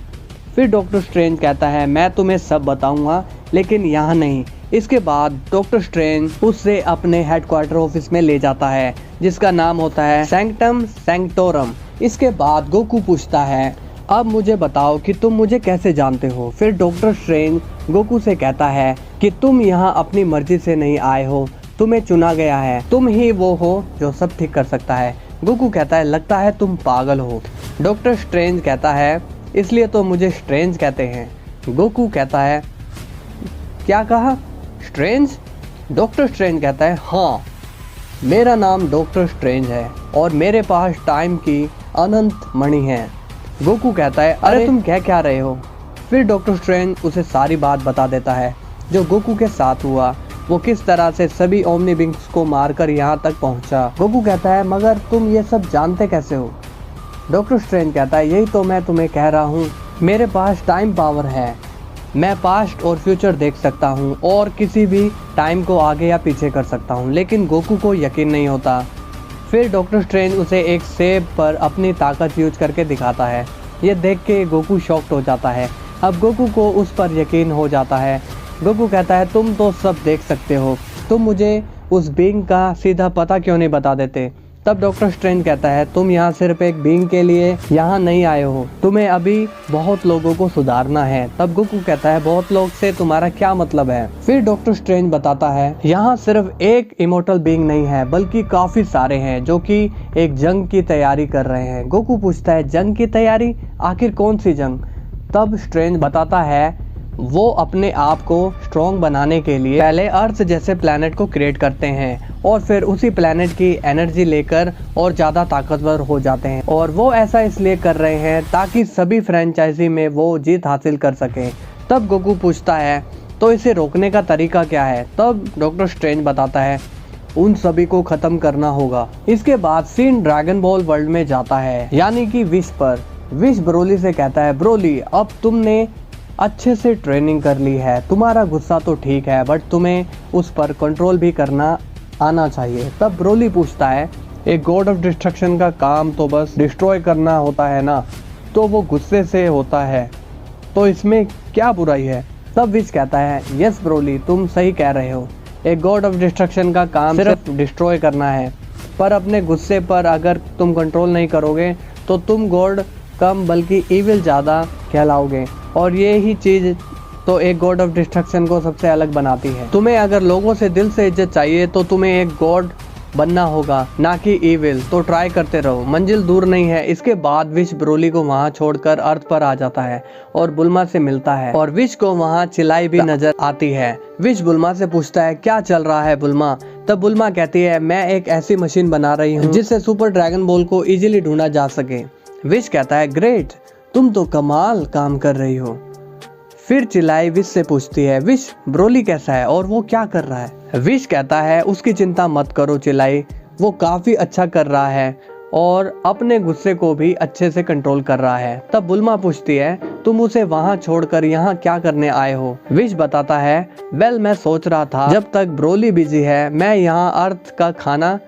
फिर डॉक्टर स्ट्रेंज कहता है मैं तुम्हें सब बताऊंगा लेकिन यहाँ नहीं। इसके बाद डॉक्टर स्ट्रेंज उससे अपने हेडक्वार्टर ऑफिस में ले जाता है जिसका नाम होता है सैंक्टम सैंक्टोरम। इसके बाद गोकू पूछता है अब मुझे बताओ कि तुम मुझे कैसे जानते हो। फिर डॉक्टर स्ट्रेंज गोकू से कहता है कि तुम यहाँ अपनी मर्जी से नहीं आए हो, तुम्हें चुना गया है, तुम ही वो हो जो सब ठीक कर सकता है। गोकू कहता है लगता है तुम पागल हो। डॉक्टर स्ट्रेंज कहता है इसलिए तो मुझे स्ट्रेंज कहते हैं। गोकू कहता है क्या कहा स्ट्रेंज? डॉक्टर स्ट्रेंज कहता है हाँ, मेरा नाम डॉक्टर स्ट्रेंज है और मेरे पास टाइम की अनंत मणि है। गोकू कहता है अरे तुम कह क्या रहे हो। फिर डॉक्टर स्ट्रेंज उसे सारी बात बता देता है जो गोकू के साथ हुआ, वो किस तरह से सभी ओमनी बिंग्स को मारकर यहाँ तक पहुँचा। गोकू कहता है मगर तुम ये सब जानते कैसे हो। डॉक्टर स्ट्रेंज कहता है यही तो मैं तुम्हें कह रहा हूँ, मेरे पास टाइम पावर है, मैं पास्ट और फ्यूचर देख सकता हूँ और किसी भी टाइम को आगे या पीछे कर सकता हूँ। लेकिन गोकू को यकीन नहीं होता। फिर डॉक्टर स्ट्रेंज उसे एक सेब पर अपनी ताकत यूज करके दिखाता है। ये देख के गोकू शॉक्ड हो जाता है। अब गोकू को उस पर यकीन हो जाता है। गोकू कहता है तुम तो सब देख सकते हो, तुम मुझे उस बीइंग का सीधा पता क्यों नहीं बता देते। तब डॉक्टर स्ट्रेंज कहता है तुम यहाँ सिर्फ एक बीइंग के लिए यहाँ नहीं आए हो, तुम्हें अभी बहुत लोगों को सुधारना है। तब गोकू कहता है बहुत लोग से तुम्हारा क्या मतलब है। फिर डॉक्टर स्ट्रेंज बताता है यहाँ सिर्फ एक इमोर्टल बीइंग नहीं है बल्कि काफी सारे हैं जो कि एक जंग की तैयारी कर रहे हैं। गोकू पूछता है जंग की तैयारी, आखिर कौन सी जंग। तब स्ट्रेंज बताता है वो अपने आप को स्ट्रॉन्ग बनाने के लिए पहले अर्थ जैसे प्लैनेट को क्रिएट करते हैं और फिर उसी प्लैनेट की एनर्जी लेकर और ज़्यादा ताकतवर हो जाते हैं। और वो ऐसा इसलिए कर रहे हैं ताकि सभी फ्रेंचाइजी में वो जीत हासिल कर सकें। तब गोकू पूछता है तो इसे रोकने का तरीका क्या है। तब डॉक्टर स्ट्रेंज बताता है उन सभी को ख़त्म करना होगा। इसके बाद सीन ड्रैगन बॉल वर्ल्ड में जाता है यानी कि विश पर। विश ब्रोली से कहता है ब्रोली अब तुमने अच्छे से ट्रेनिंग कर ली है, तुम्हारा गुस्सा तो ठीक है बट तुम्हें उस पर कंट्रोल भी करना आना चाहिए। तब ब्रोली पूछता है एक गॉड ऑफ डिस्ट्रक्शन का काम तो बस डिस्ट्रॉय करना होता है ना, तो वो गुस्से से होता है तो इसमें क्या बुराई है। तब विश कहता है यस ब्रोली तुम सही कह रहे हो, एक गॉड ऑफ डिस्ट्रक्शन का काम सिर्फ डिस्ट्रॉय करना है, पर अपने गुस्से पर अगर तुम कंट्रोल नहीं करोगे तो तुम गॉड कम बल्कि इविल ज़्यादा कहलाओगे और ये ही चीज़ तो एक गॉड ऑफ डिस्ट्रक्शन को सबसे अलग बनाती है। तुम्हें अगर लोगों से दिल से इज्जत चाहिए तो तुम्हें एक गॉड बनना होगा ना कि इविल, तो ट्राई करते रहो, मंजिल दूर नहीं है। इसके बाद विश ब्रोली को वहाँ छोड़कर अर्थ पर आ जाता है और बुल्मा से मिलता है और विश को वहाँ चिल्लाई भी नजर आती है। विश बुल्मा से पूछता है क्या चल रहा है बुल्मा। तब बुल्मा कहती है मैं एक ऐसी मशीन बना रही हूँ जिससे सुपर ड्रैगन बॉल को इजीली ढूंढा जा सके। विश कहता है ग्रेट, तुम तो कमाल काम कर रही हो। फिर चिल्लाई विश से पूछती है विश ब्रोली कैसा है और वो क्या कर रहा है। विश कहता है उसकी चिंता मत करो चिल्लाई, वो काफी अच्छा कर रहा है और अपने गुस्से को भी अच्छे से कंट्रोल कर रहा है। तब बुल्मा पूछती है तुम उसे वहाँ छोड़कर यहाँ क्या करने आए हो। विश बताता है वेल मैं सोच रहा था जब तक ब्रोली बिजी है मैं यहाँ अर्थ का खाना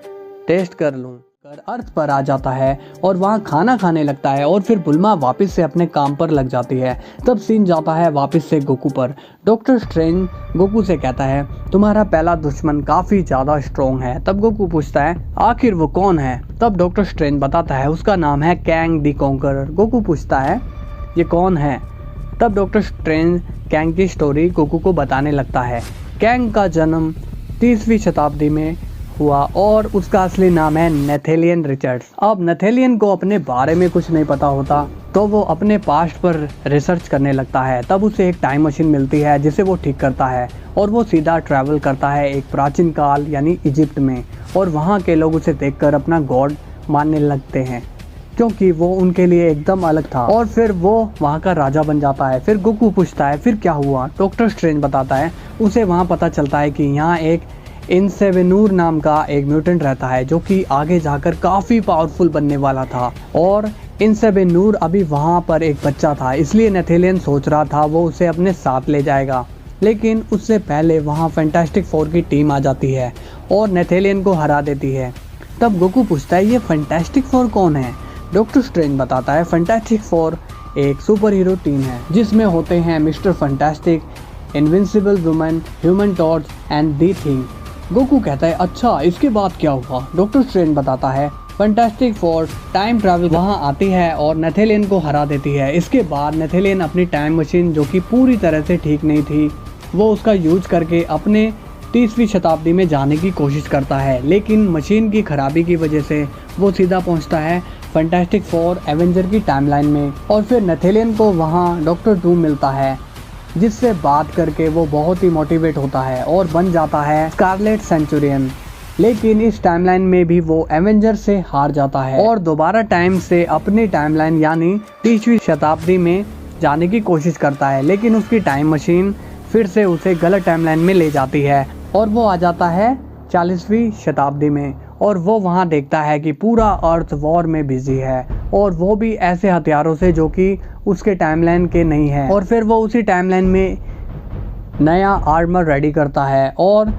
टेस्ट कर लूँ। अर्थ पर आ जाता है और वहाँ खाना खाने लगता है और फिर बुल्मा वापस से अपने काम पर लग जाती है। तब सीन जाता है वापस से गोकू पर। डॉक्टर स्ट्रेंज गोकू से कहता है तुम्हारा पहला दुश्मन काफ़ी ज़्यादा स्ट्रॉन्ग है। तब गोकू पूछता है आखिर वो कौन है। तब डॉक्टर स्ट्रेंज बताता है उसका नाम है कैंग द कॉन्करर। गोकू पूछता है ये कौन है। तब डॉक्टर स्ट्रेंज कैंग की स्टोरी गोकू को बताने लगता है। कैंग का जन्म 30वीं शताब्दी में हुआ और उसका असली नाम है नेथेलियन रिचर्ड्स। अब नेथेलियन को अपने बारे में कुछ नहीं पता होता तो वो अपने पास्ट पर रिसर्च करने लगता है। तब उसे एक टाइम मशीन मिलती है जिसे वो ठीक करता है और वो सीधा ट्रैवल करता है एक प्राचीन काल यानी इजिप्ट में और वहाँ के लोग उसे देखकर अपना गॉड मानने लगते हैं क्योंकि वो उनके लिए एकदम अलग था और फिर वो वहाँ का राजा बन जाता है। फिर गोकू पूछता है फिर क्या हुआ। डॉक्टर स्ट्रेंज बताता है उसे वहाँ पता चलता है कि यहाँ एक इनसेवेनूर नाम का एक म्यूटेंट रहता है जो कि आगे जाकर काफ़ी पावरफुल बनने वाला था और इनसेवेनूर अभी वहाँ पर एक बच्चा था, इसलिए नेथेलियन सोच रहा था वो उसे अपने साथ ले जाएगा। लेकिन उससे पहले वहाँ फैंटास्टिक फोर की टीम आ जाती है और नेथेलियन को हरा देती है। तब गोकू पूछता है ये फैंटास्टिक फोर कौन है। डॉक्टर स्ट्रेंज बताता है फैंटास्टिक फोर एक सुपर हीरो टीम है जिसमें होते हैं mister fantastic, invincible woman, human torch and the thing. Goku कहता है अच्छा इसके बाद क्या हुआ। डॉक्टर स्ट्रेंज बताता है फैंटास्टिक फोर टाइम ट्रैवल वहां आती है और नेथेलियन को हरा देती है। इसके बाद नेथेलियन अपनी टाइम मशीन जो कि पूरी तरह से ठीक नहीं थी वो उसका यूज करके अपने 30वीं शताब्दी में जाने की कोशिश करता है, लेकिन मशीन की खराबी की वजह से वो सीधा पहुंचता है फैंटास्टिक फोर एवेंजर की टाइमलाइन में। और फिर नेथेलियन को वहाँ डॉक्टर डूम मिलता है जिससे बात करके वो बहुत ही मोटिवेट होता है और बन जाता है स्कारलेट सेंचुरियन। लेकिन इस टाइमलाइन में भी वो एवेंजर से हार जाता है और दोबारा टाइम से अपनी टाइमलाइन यानी 30वीं शताब्दी में जाने की कोशिश करता है, लेकिन उसकी टाइम मशीन फिर से उसे गलत टाइमलाइन में ले जाती है और वो आ जाता है 40वीं शताब्दी में। और वो वहाँ देखता है कि पूरा अर्थ वॉर में बिजी है और वो भी ऐसे हथियारों से जो कि उसके टाइमलाइन के नहीं है। और फिर वो उसी टाइमलाइन में नया आर्मर रेडी करता है और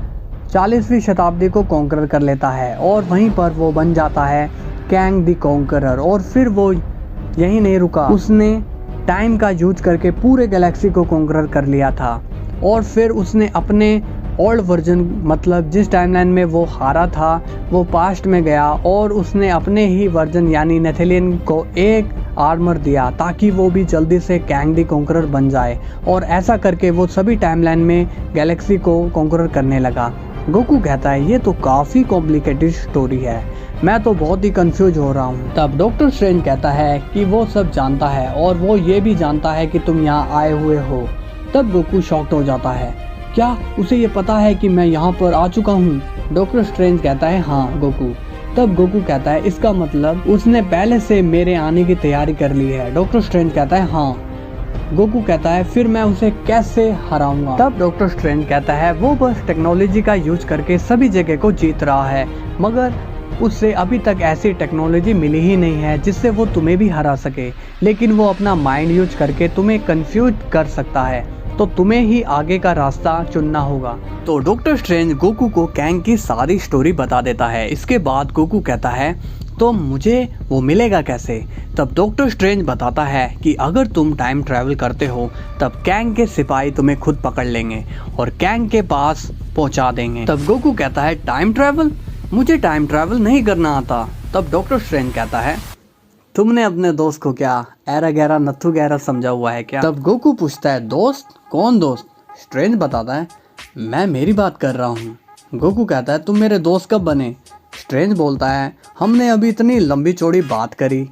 40वीं शताब्दी को कॉन्कर कर लेता है और वहीं पर वो बन जाता है कैंग द कॉन्करर। और फिर वो यहीं नहीं रुका, उसने टाइम का यूज करके पूरे गैलेक्सी को कॉन्कर कर लिया था। और फिर उसने अपने ओल्ड वर्जन मतलब जिस टाइमलाइन में वो हारा था वो पास्ट में गया और उसने अपने ही वर्जन यानी नेथेलियन को एक आर्मर दिया ताकि वो भी जल्दी से कैंग द कॉन्करर बन जाए। और ऐसा करके वो सभी टाइमलाइन में गैलेक्सी को कॉन्करर करने लगा। गोकू कहता है ये तो काफ़ी कॉम्प्लिकेटेड स्टोरी है, मैं तो बहुत ही कंफ्यूज हो रहा हूँ। तब डॉक्टर स्ट्रेंज कहता है कि वो सब जानता है और वो ये भी जानता है कि तुम यहाँ आए हुए हो। तब गोकू शॉक्ड हो जाता है, क्या उसे ये पता है कि मैं यहाँ पर आ चुका हूँ? डॉक्टर स्ट्रेंज कहता है हाँ गोकू। तब गोकू कहता है इसका मतलब उसने पहले से मेरे आने की तैयारी कर ली है। डॉक्टर स्ट्रेंज कहता है हाँ। गोकू कहता है फिर मैं उसे कैसे हराऊंगा? तब डॉक्टर स्ट्रेंज कहता है वो बस टेक्नोलॉजी का यूज करके सभी जगह को जीत रहा है, मगर उससे अभी तक ऐसी टेक्नोलॉजी मिली ही नहीं है जिससे वो तुम्हें भी हरा सके। लेकिन वो अपना माइंड यूज करके तुम्हें कंफ्यूज कर सकता है, तो तुम्हें ही आगे का रास्ता चुनना होगा। तो डॉक्टर स्ट्रेंज गोकू को कैंग की सारी स्टोरी बता देता है। इसके बाद गोकू कहता है तो मुझे वो मिलेगा कैसे? तब डॉक्टर स्ट्रेंज बताता है कि अगर तुम टाइम ट्रैवल करते हो तब कैंग के सिपाही तुम्हें खुद पकड़ लेंगे और कैंग के पास पहुंचा देंगे। तब गोकू कहता है टाइम ट्रैवल? मुझे टाइम ट्रैवल नहीं करना आता। तब डॉक्टर स्ट्रेंज कहता है तुमने अपने दोस्त को क्या ऐरा गहरा नथु गहरा समझा हुआ है क्या? तब गोकू पूछता है दोस्त? कौन दोस्त? स्ट्रेंज बताता है मैं मेरी बात कर रहा हूँ। गोकू कहता है तुम मेरे दोस्त कब बने? स्ट्रेंज बोलता है हमने अभी इतनी लंबी चौड़ी बात करी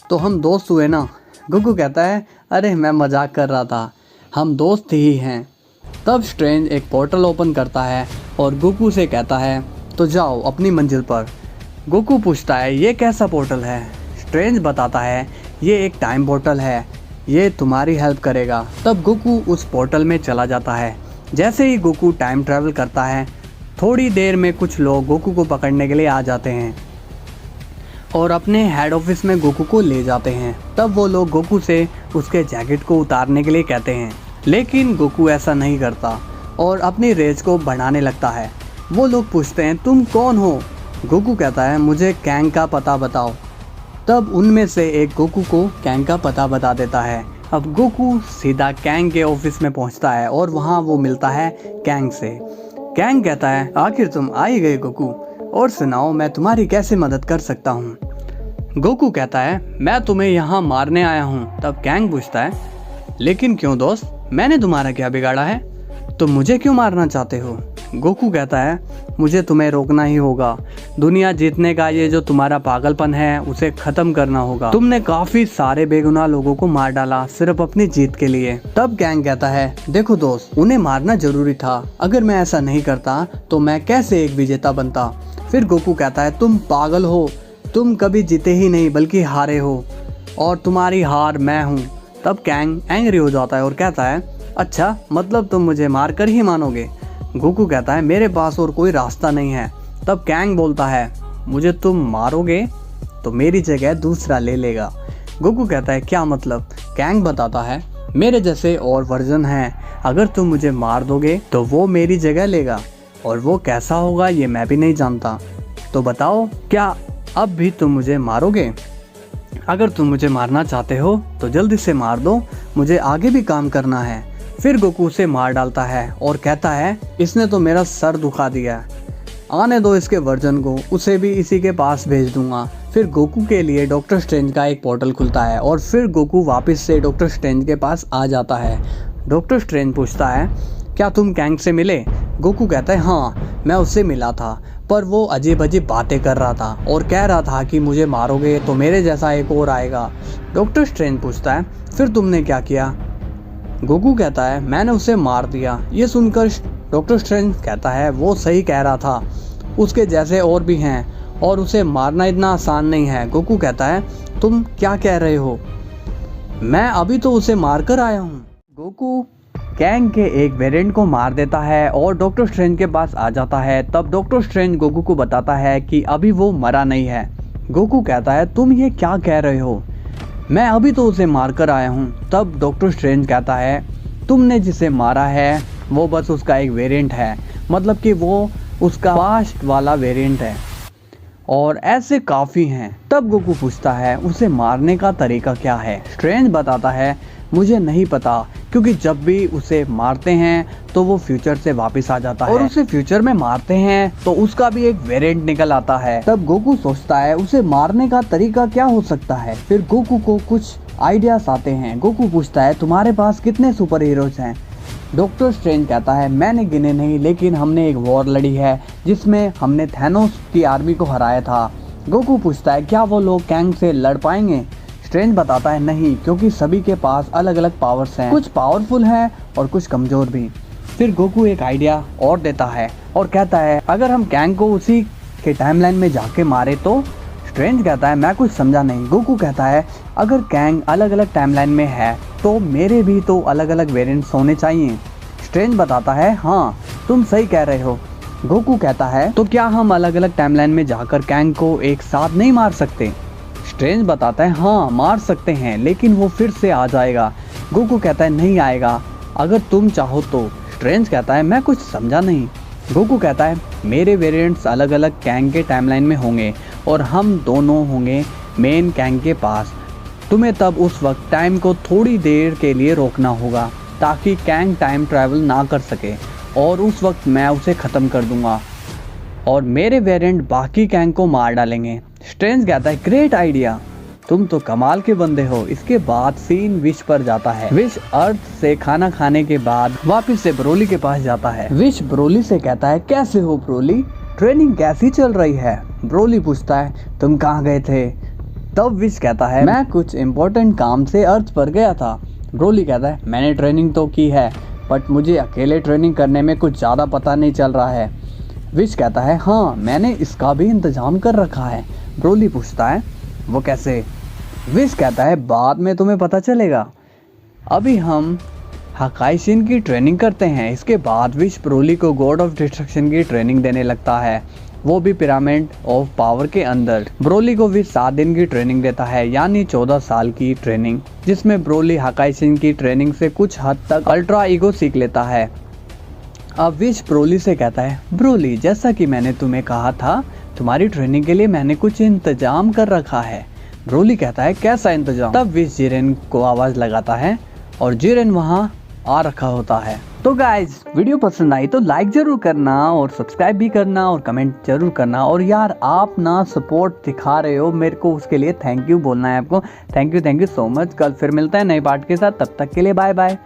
तो हम दोस्त हुए ना। गोकू कहता है अरे मैं मजाक कर रहा था, हम दोस्त ही हैं। तब स्ट्रेंज एक पोर्टल ओपन करता है और गोकू से कहता है तो जाओ अपनी मंजिल पर। गोकू पूछता है ये कैसा पोर्टल है? स्ट्रेंज बताता है ये एक टाइम पोर्टल है, ये तुम्हारी हेल्प करेगा। तब गोकू उस पोर्टल में चला जाता है। जैसे ही गोकू टाइम ट्रैवल करता है थोड़ी देर में कुछ लोग गोकू को पकड़ने के लिए आ जाते हैं और अपने हेड ऑफिस में गोकू को ले जाते हैं। तब वो लोग गोकू से उसके जैकेट को उतारने के लिए कहते हैं, लेकिन गोकू ऐसा नहीं करता और अपनी रेस को बढ़ाने लगता है। वो लोग पूछते हैं तुम कौन हो? गोकू कहता है मुझे कैंग का पता बताओ। तब उनमें से एक गोकू को कैंग का पता बता देता है। अब गोकू सीधा कैंग के ऑफिस में पहुंचता है और वहां वो मिलता है कैंग से। कैंग कहता है आखिर तुम आ ही गए गोकू, और सुनाओ मैं तुम्हारी कैसे मदद कर सकता हूँ? गोकू कहता है मैं तुम्हें यहाँ मारने आया हूँ। तब कैंग पूछता है लेकिन क्यों दोस्त, मैंने तुम्हारा क्या बिगाड़ा है, तुम मुझे क्यों मारना चाहते हो? गोकू कहता है मुझे तुम्हें रोकना ही होगा, दुनिया जीतने का ये जो तुम्हारा पागलपन है उसे खत्म करना होगा। तुमने काफी सारे बेगुनाह लोगों को मार डाला सिर्फ अपनी जीत के लिए। तब कैंग कहता है देखो दोस्त, उन्हें मारना जरूरी था, अगर मैं ऐसा नहीं करता तो मैं कैसे एक विजेता बनता। फिर गोकू कहता है तुम पागल हो, तुम कभी जीते ही नहीं बल्कि हारे हो और तुम्हारी हार मैं हूँ। तब कैंग एंग्री हो जाता है और कहता है अच्छा मतलब तुम मुझे मार कर ही मानोगे? गोकू कहता है मेरे पास और कोई रास्ता नहीं है। तब कैंग बोलता है मुझे तुम मारोगे तो मेरी जगह दूसरा ले लेगा। गोकू कहता है क्या मतलब? कैंग बताता है मेरे जैसे और वर्जन हैं, अगर तुम मुझे मार दोगे तो वो मेरी जगह लेगा और वो कैसा होगा ये मैं भी नहीं जानता। तो बताओ, क्या अब भी तुम मुझे मारोगे? अगर तुम मुझे मारना चाहते हो तो जल्दी से मार दो, मुझे आगे भी काम करना है। फिर गोकू उसे मार डालता है और कहता है, इसने तो मेरा सर दुखा दिया, आने दो इसके वर्जन को, उसे भी इसी के पास भेज दूंगा। फिर गोकू के लिए डॉक्टर स्ट्रेंज का एक पोर्टल खुलता है और फिर गोकू वापस से डॉक्टर स्ट्रेंज के पास आ जाता है। डॉक्टर स्ट्रेंज पूछता है, क्या तुम कैंग से मिले? गोकू कहता है, हाँ मैं उससे मिला था, पर वो अजीब अजीब बातें कर रहा था और कह रहा था कि मुझे मारोगे तो मेरे जैसा एक और आएगा। डॉक्टर स्ट्रेंज पूछता है, फिर तुमने क्या किया? गोकू कहता है, मैंने उसे मार दिया। ये सुनकर डॉक्टर स्ट्रेंज कहता है, वो सही कह रहा था, उसके जैसे और भी हैं और उसे मारना इतना आसान नहीं है। गोकू कहता है, तुम क्या कह रहे हो? मैं अभी तो उसे मार कर आया हूँ। गोकू कैंग के एक वेरिएंट को मार देता है और डॉक्टर स्ट्रेंज के पास आ जाता है। तब डॉक्टर स्ट्रेंज गोकू को बताता है कि अभी वो मरा नहीं है। गोकू कहता है, तुम ये क्या कह रहे हो? मैं अभी तो उसे मार कर आया हूँ। तब डॉक्टर स्ट्रेंज कहता है, तुमने जिसे मारा है वो बस उसका एक वेरिएंट है, मतलब कि वो उसका पास्ट वाला वेरिएंट है और ऐसे काफ़ी हैं। तब गोकू पूछता है, उसे मारने का तरीका क्या है? स्ट्रेंज बताता है, मुझे नहीं पता, क्योंकि जब भी उसे मारते हैं तो वो फ्यूचर से वापस आ जाता है और उसे फ्यूचर में मारते हैं तो उसका भी एक वेरिएंट निकल आता है। तब गोकू सोचता है, उसे मारने का तरीका क्या हो सकता है? फिर गोकू को कुछ आइडियाज आते हैं। गोकू पूछता है, तुम्हारे पास कितने सुपर हीरोज हैं? डॉक्टर स्ट्रेंज कहता है, मैंने गिने नहीं, लेकिन हमने एक वॉर लड़ी है जिसमें हमने थैनोस की आर्मी को हराया था। गोकू पूछता है, क्या वो लोग कैंग से लड़ पाएंगे? स्ट्रेंज बताता है, नहीं, क्योंकि सभी के पास अलग अलग पावर्स हैं, कुछ पावरफुल हैं और कुछ कमज़ोर भी। फिर गोकू एक आइडिया और देता है और कहता है, अगर हम कैंग को उसी के टाइमलाइन में जाके मारे तो? स्ट्रेंज कहता है, मैं कुछ समझा नहीं। गोकू कहता है, अगर कैंग अलग अलग टाइमलाइन में है तो मेरे भी तो अलग अलग वेरिएंट्स होने चाहिए। स्ट्रेंज बताता है, हाँ तुम सही कह रहे हो। गोकू कहता है, तो क्या हम अलग अलग टाइमलाइन में जाकर कैंग को एक साथ नहीं मार सकते? स्ट्रेंज बताता है, हाँ मार सकते हैं, लेकिन वो फिर से आ जाएगा। गोकू कहता है, नहीं आएगा, अगर तुम चाहो तो। स्ट्रेंज कहता है, मैं कुछ समझा नहीं। गोकू कहता है, मेरे वेरिएंट्स अलग अलग कैंग के टाइमलाइन में होंगे और हम दोनों होंगे मेन कैंग के पास। तुम्हें तब उस वक्त टाइम को थोड़ी देर के लिए रोकना होगा ताकि कैंग टाइम ट्रैवल ना कर सके और उस वक्त मैं उसे ख़त्म कर दूंगा और मेरे वेरिएंट बाकी कैंग को मार डालेंगे। स्ट्रेंज कहता है, ग्रेट आइडिया, तुम तो कमाल के बंदे हो। इसके बाद सीन विश पर जाता है। विश अर्थ से खाना खाने के बाद वापस से ब्रोली के पास जाता है। विश ब्रोली से कहता है, कैसे हो ब्रोली, ट्रेनिंग कैसी चल रही है? ब्रोली पूछता है, तुम कहाँ गए थे? तब विश कहता है, मैं कुछ इम्पोर्टेंट काम से अर्थ पर गया था। ब्रोली कहता है, मैंने ट्रेनिंग तो की है, बट मुझे अकेले ट्रेनिंग करने में कुछ ज़्यादा पता नहीं चल रहा है। विश कहता है, हाँ मैंने इसका भी इंतजाम कर रखा है। ब्रोली पूछता है, वो कैसे? विश कहता है, बाद में तुम्हें पता चलेगा, अभी हम हकाइशिन की ट्रेनिंग करते हैं। इसके बाद विश ब्रोली को गॉड ऑफ डिस्ट्रक्शन की ट्रेनिंग देने लगता है, वो भी पिरामिड ऑफ पावर के अंदर। ब्रोली को विश 7 दिन की ट्रेनिंग देता है, यानी 14 साल की ट्रेनिंग, जिसमें ब्रोली हकाइशिन की ट्रेनिंग से कुछ हद तक अल्ट्रा ईगो सीख लेता है। अब विश ब्रोली से कहता है, ब्रोली जैसा कि मैंने तुम्हें कहा था, तुम्हारी ट्रेनिंग के लिए मैंने कुछ इंतजाम कर रखा है। ब्रोली कहता है, कैसा इंतजाम? तब विश जिरेन को आवाज़ लगाता है और जिरेन वहाँ आ रखा होता है। तो गाइज, वीडियो पसंद आई तो लाइक जरूर करना और सब्सक्राइब भी करना और कमेंट जरूर करना। और यार आप ना सपोर्ट दिखा रहे हो मेरे को, उसके लिए थैंक यू बोलना है आपको। Thank you so much. कल फिर मिलते हैं नए पार्ट के साथ, तब तक के लिए बाय बाय।